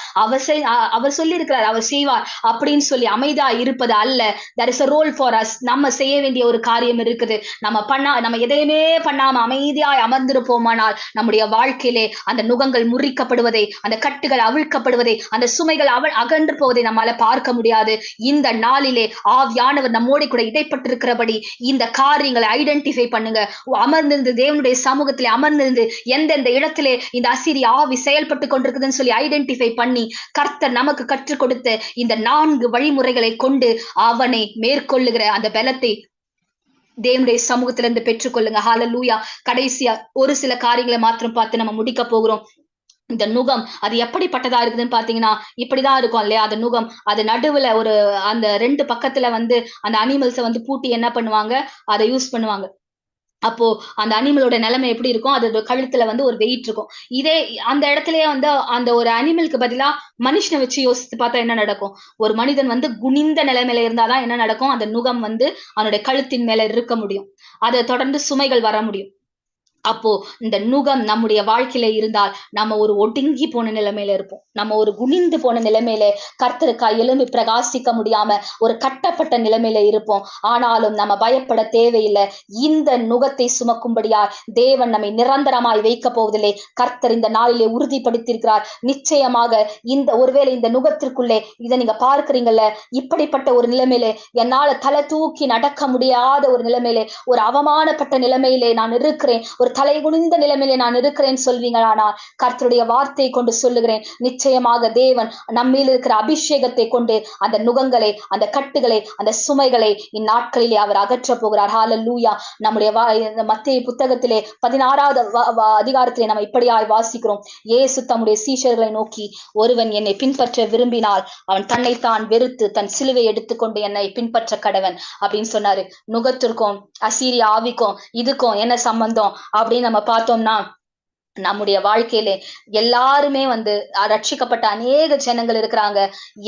அவர் சொல்லி இருக்கிறார், அவர் செய்வார் அப்படின்னு சொல்லி அமைதியா இருப்பது அல்ல. there is a role for us. நம்ம செய்ய வேண்டிய ஒரு காரியம் இருக்குது. நம்ம எதையுமே பண்ணாம அமைதியாய் அமர்ந்திருப்போம். நம்முடைய வாழ்க்கையிலே அந்த நுகங்கள் முறிக்கப்படுவதை, அந்த கட்டுகள் அவிழ்க்கப்படுவதை, அந்த சுமைகள் அகன்று போவதை நம்மால பார்க்க முடியாது. இந்த நாளிலே ஆவியானவர் நம்மோடு கூட இடைப்பட்டிருக்கிறபடி இந்த காரியங்களை ஐடென்டிஃபை பண்ணுங்க. அமர்ந்திருந்து தேவனுடைய சமூகத்திலே அமர்ந்திருந்து எந்தெந்த இடத்திலே இந்த அசீரிய ஆவி செயல்பட்டு கொண்டிருக்குதுன்னு சொல்லி ஐடென்டிஃபை பண்ணி கர்த்தர் நமக்கு கற்றுக் கொடுத்த இந்த 4 வழிமுறைகளை கொண்டு அவனை மேற்கொள்ளுகிற அந்த பலத்தை தேவனுடைய சமூகத்திலிருந்து பெற்றுக்கொள்ளுங்க. ஹalleluya. கடைசியா ஒரு சில காரியங்களை மாத்திரம் பார்த்து நம்ம முடிக்க போகிறோம். இந்த நுகம் அது எப்படிப்பட்டதா இருக்குதுன்னு பாத்தீங்கன்னா, இப்படிதான் இருக்கும் இல்லையா? அந்த நுகம் அது நடுவுல ஒரு அந்த 2 பக்கத்துல அந்த அனிமல்ஸை பூட்டி என்ன பண்ணுவாங்க, அதை யூஸ் பண்ணுவாங்க. அப்போ அந்த அனிமலோட நிலைமை எப்படி இருக்கும், அதோட கழுத்துல ஒரு வெயிட் இருக்கும். இதே அந்த இடத்துலயே அந்த ஒரு அனிமலுக்கு பதிலா மனுஷனை வச்சு யோசித்து பார்த்தா என்ன நடக்கும்? ஒரு மனிதன் குனிந்த நிலைமையில இருந்தாதான் என்ன நடக்கும்? அந்த நுகம் அவனுடைய கழுத்தின் மேல இருக்க முடியும். அதை தொடர்ந்து சுமைகள் வர முடியும். அப்போ இந்த நுகம் நம்முடைய வாழ்க்கையில இருந்தால் நம்ம ஒரு ஒடுங்கி போன நிலைமையில இருப்போம். நம்ம ஒரு குனிந்து போன நிலைமையில கர்த்தருக்காய் எழும்பி பிரகாசிக்க முடியாம ஒரு கட்டப்பட்ட நிலைமையில இருப்போம். ஆனாலும் நம்ம பயப்பட தேவையில்லை. இந்த நுகத்தை சுமக்கும்படியா தேவன் நம்மை நிரந்தரமாய் வைக்க போவதில்லை. கர்த்தர் இந்த நாளிலே உறுதிப்படுத்தியிருக்கிறார். நிச்சயமாக ஒருவேளை இந்த நுகத்திற்குள்ளே இதை நீங்க பார்க்கிறீங்கல்ல, இப்படிப்பட்ட ஒரு நிலைமையிலே என்னால தலை தூக்கி நடக்க முடியாத ஒரு நிலைமையிலே, ஒரு அவமானப்பட்ட நிலைமையிலே நான் இருக்கிறேன், ஒரு தலை குனிந்த நிலைமையிலே நான் இருக்கிறேன் சொல்வீங்களானால் கர்த்தருடைய வார்த்தையை கொண்டு சொல்லுகிறேன், நிச்சயமாக தேவன் நம்மில் இருக்கிற அபிஷேகத்தை கொண்டு அந்த நுகங்களை, அந்த கட்டுகளை, அந்த சுமைகளை இந்நாட்களிலே அவர் அகற்ற போகிறார். ஹalleluya. நம்முடைய மத்தேயு புத்தகத்திலே 16வது அதிகாரத்திலே நம்ம இப்படியாய் வாசிக்கிறோம். இயேசு தம்முடைய சீஷர்களை நோக்கி, ஒருவன் என்னை பின்பற்ற விரும்பினால் அவன் தன்னைத்தான் வெறுத்து தன் சிலுவை எடுத்துக்கொண்டு என்னை பின்பற்ற கடவன் அப்படின்னு சொன்னாரு. நுகத்திற்கும் அசீரிய ஆவிக்கும் இதுக்கும் என்ன சம்பந்தம் அப்படின்னு நம்ம பார்த்தோம்னா, நம்முடைய வாழ்க்கையில எல்லாருமே ரட்சிக்கப்பட்ட அநேக ஜனங்கள் இருக்கிறாங்க.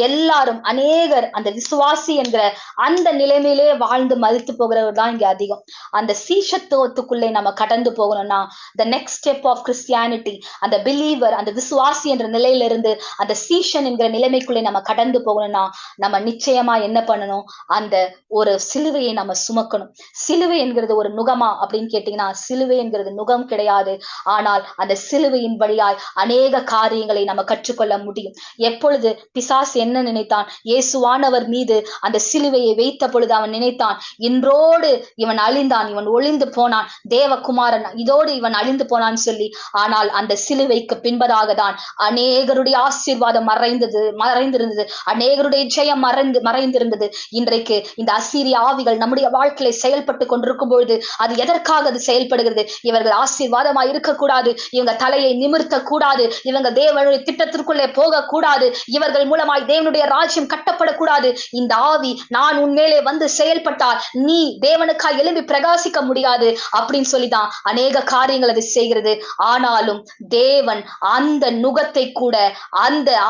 எல்லாரும் அநேகர் அந்த விசுவாசி என்கிற அந்த நிலைமையிலே வாழ்ந்து மதித்து போகிறவர் தான் இங்க அதிகம். அந்த சீஷத்துவத்துக்குள்ளே நம்ம கடந்து போகணும்னா, the next step of Christianity, அந்த பிலீவர், அந்த விசுவாசி என்ற நிலையிலிருந்து அந்த சீஷன் என்கிற நிலைமைக்குள்ளே நம்ம கடந்து போகணும்னா நம்ம நிச்சயமா என்ன பண்ணணும்? அந்த ஒரு சிலுவையை நம்ம சுமக்கணும். சிலுவை என்கிறது ஒரு நுகமா அப்படின்னு கேட்டீங்கன்னா, சிலுவை என்கிறது நுகம் கிடையாது. ஆனால் அந்த சிலுவையின் வழியாய் அநேக காரியங்களை நம்ம கற்றுக்கொள்ள முடியும். எப்பொழுது பிசாசு என்ன நினைத்தான்? இயேசுவானவர் மீது அந்த சிலுவையை வைத்த பொழுது அவன் நினைத்தான், இன்றோடு இவன் அழிந்தான், இவன் ஒளிந்து போனான், தேவகுமாரன் இதோடு இவன் அழிந்து போனான்னு சொல்லி. ஆனால் அந்த சிலுவைக்கு பின்பதாக தான் அநேகருடைய ஆசீர்வாதம் மறைந்திருந்தது, அநேகருடைய ஜெயம் மறைந்திருந்தது. இன்றைக்கு இந்த அசீரிய ஆவிகள் நம்முடைய வாழ்க்கையில செயல்பட்டு கொண்டிருக்கும் பொழுது அது எதற்காக அது செயல்படுகிறது? இவர்கள் ஆசீர்வாதமாய் இருக்கக்கூடாது, இவங்க தலையை நிமிர்த்த கூடாது, இவங்க தேவனுடைய திட்டத்திற்குள்ளே போக கூடாது, இவர்கள் மூலமாய் தேவனுடைய ராஜ்யம் கட்டப்படக்கூடாது. இந்த ஆவி நான் உன்மேலே செயல்பட்டால் நீ தேவனுக்காய் எழும்பி பிரகாசிக்க முடியாது அப்படின்னு சொல்லிதான் அநேக காரியங்கள் அது செய்கிறது. ஆனாலும் தேவன் அந்த நுகத்தை கூட,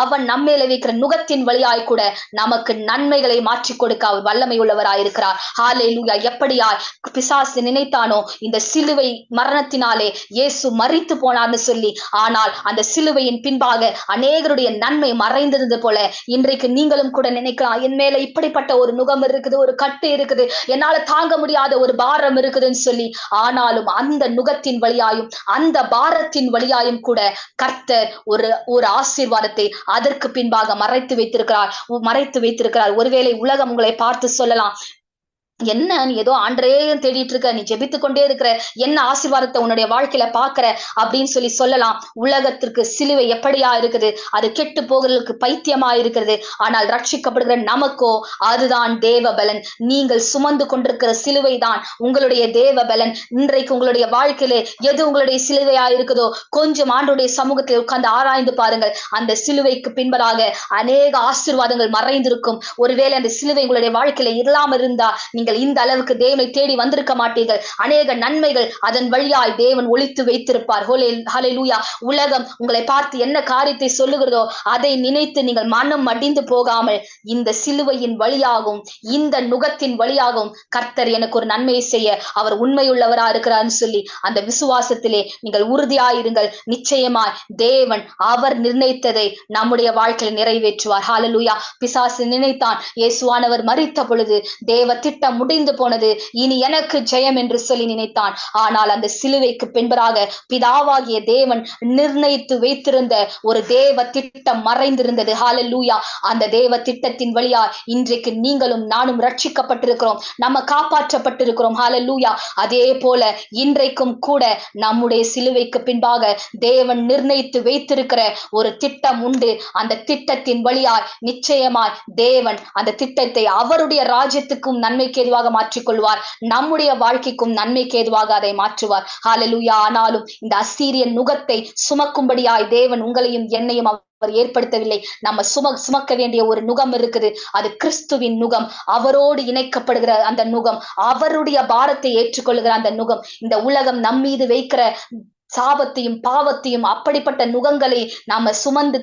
அவன் நம்மேல வைக்கிற நுகத்தின் வழியாய் கூட நமக்கு நன்மைகளை மாற்றி கொடுக்க அவர் வல்லமை உள்ளவராயிருக்கிறார். ஹalleluya. எப்படியாய் பிசாசு நினைத்தானோ இந்த சிலுவை மரணத்தினாலே இயேசு மரித்து போனார்னு சொல்லி, ஆனால் அந்த சிலுவையின் பின்பாக அநேகருடைய நன்மை மறைந்திருந்தது போல இன்றைக்கு நீங்களும் கூட நினைக்கலாம், என் மேல இப்படிப்பட்ட ஒரு நுகம் இருக்குது, ஒரு கட்டு இருக்குது, என்னால தாங்க முடியாத ஒரு பாரம் இருக்குதுன்னு சொல்லி. ஆனாலும் அந்த நுகத்தின் வழியாயும் அந்த பாரத்தின் வழியாயும் கூட கர்த்தர் ஒரு ஆசீர்வாதத்தை அதற்கு பின்பாக மறைத்து வைத்திருக்கிறார். ஒருவேளை உலகம் உங்களை பார்த்து சொல்லலாம், என்ன நீ ஏதோ ஆண்டரே தேடிட்டு இருக்க, நீ ஜெபித்து கொண்டே இருக்கிற, என்ன ஆசீர்வாதத்தை உன்னுடைய வாழ்க்கையில பாக்குற அப்படின்னு சொல்லலாம். உலகத்திற்கு சிலுவை எப்படியா இருக்குது, அது கெட்டு போகிறதுக்கு பைத்தியமா இருக்கிறது. ஆனால் ரட்சிக்கப்படுகிற நமக்கோ அதுதான் தேவ பலன். நீங்கள் சுமந்து கொண்டிருக்கிற சிலுவை தான் உங்களுடைய தேவ பலன். இன்றைக்கு உங்களுடைய வாழ்க்கையில எது உங்களுடைய சிலுவையா இருக்குதோ கொஞ்சம் ஆண்டுடைய சமூகத்தில் உட்கார்ந்து ஆராய்ந்து பாருங்கள். அந்த சிலுவைக்கு பின்பதாக அநேக ஆசீர்வாதங்கள் மறைந்திருக்கும். ஒருவேளை அந்த சிலுவை உங்களுடைய வாழ்க்கையில இல்லாம இருந்தா நீங்கள் இந்த அளவுக்கு தேவனை தேடி வந்திருக்க மாட்டீர்கள். அநேக நன்மைகள் அதன் வழியாய் தேவன் ஒளித்து வைத்திருப்பார். ஹல்லேலூயா. உலகம் உங்களை பார்த்து என்ன காரியத்தை சொல்லுகிறதோ அதை நினைத்து நீங்கள் மனம் மடிந்து போகாமல் இந்த சிலுவையின் வழியாகவும் இந்த நுகத்தின் வழியாகவும் கர்த்தர் எனக்கு ஒரு நன்மையை செய்ய அவர் உண்மையுள்ளவரா இருக்கிறார்னு சொல்லி அந்த விசுவாசத்திலே நீங்கள் உறுதியாயிருங்கள். நிச்சயமாய் தேவன் அவர் நிர்ணயித்ததை நம்முடைய வாழ்க்கையில் நிறைவேற்றுவார். ஹல்லேலூயா. பிசாசு நினைத்தான் இயேசுவானவர் மரித்த பொழுது தேவ திட்டம் முடிந்து போனது, இனி எனக்கு ஜெயம் என்று சொல்லி நினைத்தான். ஆனால் அந்த சிலுவைக்கு பின்பராக பிதாவாகிய தேவன் நிர்ணயித்து வைத்திருந்த ஒரு தேவ திட்டம் மறைந்திருந்தது. ஹல்லேலூயா. அந்த தேவ திட்டத்தின் வழியா இன்றைக்கு நீங்களும் நானும் ரட்சிக்கப்பட்டிருக்கிறோம், நம்ம காப்பாற்றப்பட்டிருக்கிறோம். ஹல்லேலூயா. அதே போல இன்றைக்கும் கூட நம்முடைய சிலுவைக்கு பின்பாக தேவன் நிர்ணயித்து வைத்திருக்கிற ஒரு திட்டம் உண்டு. அந்த திட்டத்தின் வழியாய் நிச்சயமாய் தேவன் அந்த திட்டத்தை அவருடைய ராஜ்யத்துக்கும் நன்மைக்கு ஏதுவாக மாற்றிக்கொள்வார், நம்முடைய வாழ்க்கைக்கும் நன்மைக்கு ஏதுவாக அதை மாற்றுவார். ஹல்லேலூயா. ஆனாலும் இந்த அசீரியன் நுகத்தை சுமக்கும்படியாய் தேவன் உங்களையும் என்னையும் அவர் ஏற்படுத்தவில்லை. நம்ம சுமக்க வேண்டிய ஒரு நுகம் இருக்குது. அது கிறிஸ்துவின் நுகம், அவரோடு இணைக்கப்படுகிற அந்த நுகம், அவருடைய பாரத்தை ஏற்றுக்கொள்கிற அந்த நுகம். இந்த உலகம் நம்மீது வைக்கிற சாபத்தையும் பாவத்தையும் அப்படிப்பட்ட நுகங்களை நாம சுமந்து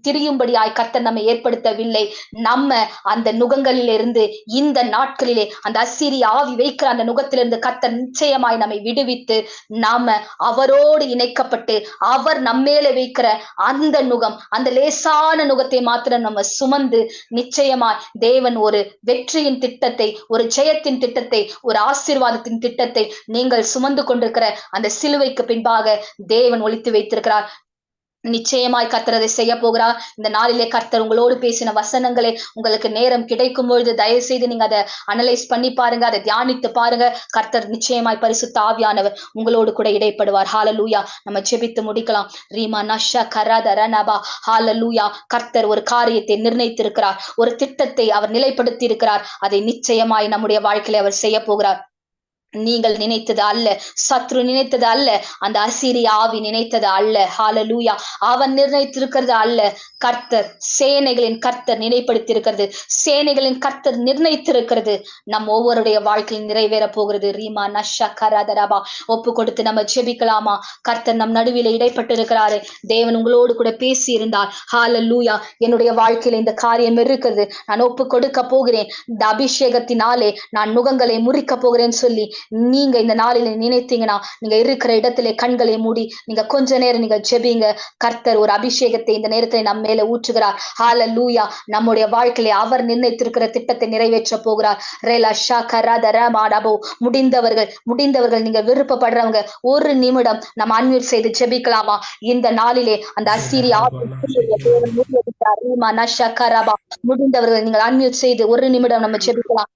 திரியும்படியாய் கர்த்தர் நம்ம ஏற்படுத்தவில்லை. நம்ம அந்த நுகங்களிலிருந்து இந்த நாட்களிலே அந்த அசீரிய ஆவி வைக்கிற அந்த நுகத்திலிருந்து கர்த்தர் நிச்சயமாய் நம்மை விடுவித்து நாம அவரோடு இணைக்கப்பட்டு அவர் நம்மேல வைக்கிற அந்த நுகம், அந்த லேசான நுகத்தை மாத்திரம் நம்ம சுமந்து நிச்சயமாய் தேவன் ஒரு வெற்றியின் திட்டத்தை, ஒரு ஜெயத்தின் திட்டத்தை, ஒரு ஆசீர்வாதத்தின் திட்டத்தை நீங்கள் சுமந்து கொண்டிருக்கிற அந்த சிலுவைக்கு பின்பாக தேவன் ஒளித்து வைத்திருக்கிறார். நிச்சயமாய் கர்த்தர் அதை செய்ய போகிறார். இந்த நாளிலே கர்த்தர் உங்களோடு பேசின வசனங்களை உங்களுக்கு நேரம் கிடைக்கும் பொழுது தயவு செய்து நீங்க அதை அனலைஸ் பண்ணி பாருங்க, அதை தியானித்து பாருங்க. கர்த்தர் நிச்சயமாய் பரிசுத்த ஆவியானவர் உங்களோடு கூட இடைப்படுவார். ஹல்லேலூயா. நம்ம ஜெபித்து முடிக்கலாம். ரீமா நஷா கரதர நபா. ஹல்லேலூயா. கர்த்தர் ஒரு காரியத்தை நிர்ணயித்திருக்கிறார், ஒரு திட்டத்தை அவர் நிலைப்படுத்தி இருக்கிறார். அதை நிச்சயமாய் நம்முடைய வாழ்க்கையில அவர் செய்ய போகிறார். நீங்கள் நினைத்தது அல்ல, சத்ரு நினைத்தது அல்ல, அந்த அசீரிய ஆவி நினைத்தது அல்ல. ஹல்லேலூயா. அவன் நிர்ணயித்திருக்கிறது அல்ல, கர்த்தர், சேனைகளின் கர்த்தர் நினைப்படுத்தியிருக்கிறது, சேனைகளின் கர்த்தர் நிர்ணயித்திருக்கிறது நம் ஒவ்வொருடைய வாழ்க்கையில் நிறைவேற போகிறது. ரீமா நஷா கரதரபா. ஒப்பு கொடுத்து நம்ம ஜெபிக்கலாமா? கர்த்தர் நம் நடுவில் இடைப்பட்டிருக்கிறாரு. தேவன் உங்களோடு கூட பேசி இருந்தார். ஹல்லேலூயா. என்னுடைய வாழ்க்கையில இந்த காரியம் இருக்கிறது, நான் ஒப்பு கொடுக்க போகிறேன், இந்த அபிஷேகத்தினாலே நான் நுகங்களை முறிக்க போகிறேன்னு சொல்லி நீங்க இந்த நாளில நினைத்தீங்கன்னா நீங்க இருக்கிற இடத்திலே கண்களை மூடி நீங்க கொஞ்ச நேரம் நீங்க ஜெபிங்க. கர்த்தர் ஒரு அபிஷேகத்தை இந்த நேரத்தில் நம்ம மேல ஊற்றுகிறார். ஹல்லேலூயா. நம்முடைய வாழ்க்கையில அவர் நிர்ணயித்திருக்கிற திட்டத்தை நிறைவேற்ற போகிறார். முடிந்தவர்கள் நீங்க விருப்பப்படுறவங்க ஒரு நிமிடம் நம்ம அன்மியூட் செய்து ஜெபிக்கலாமா? இந்த நாளிலே அந்த அசீரிய முடிந்தவர்கள் நீங்கள் அன்மியூட் செய்து ஒரு நிமிடம் நம்ம ஜெபிக்கலாம்.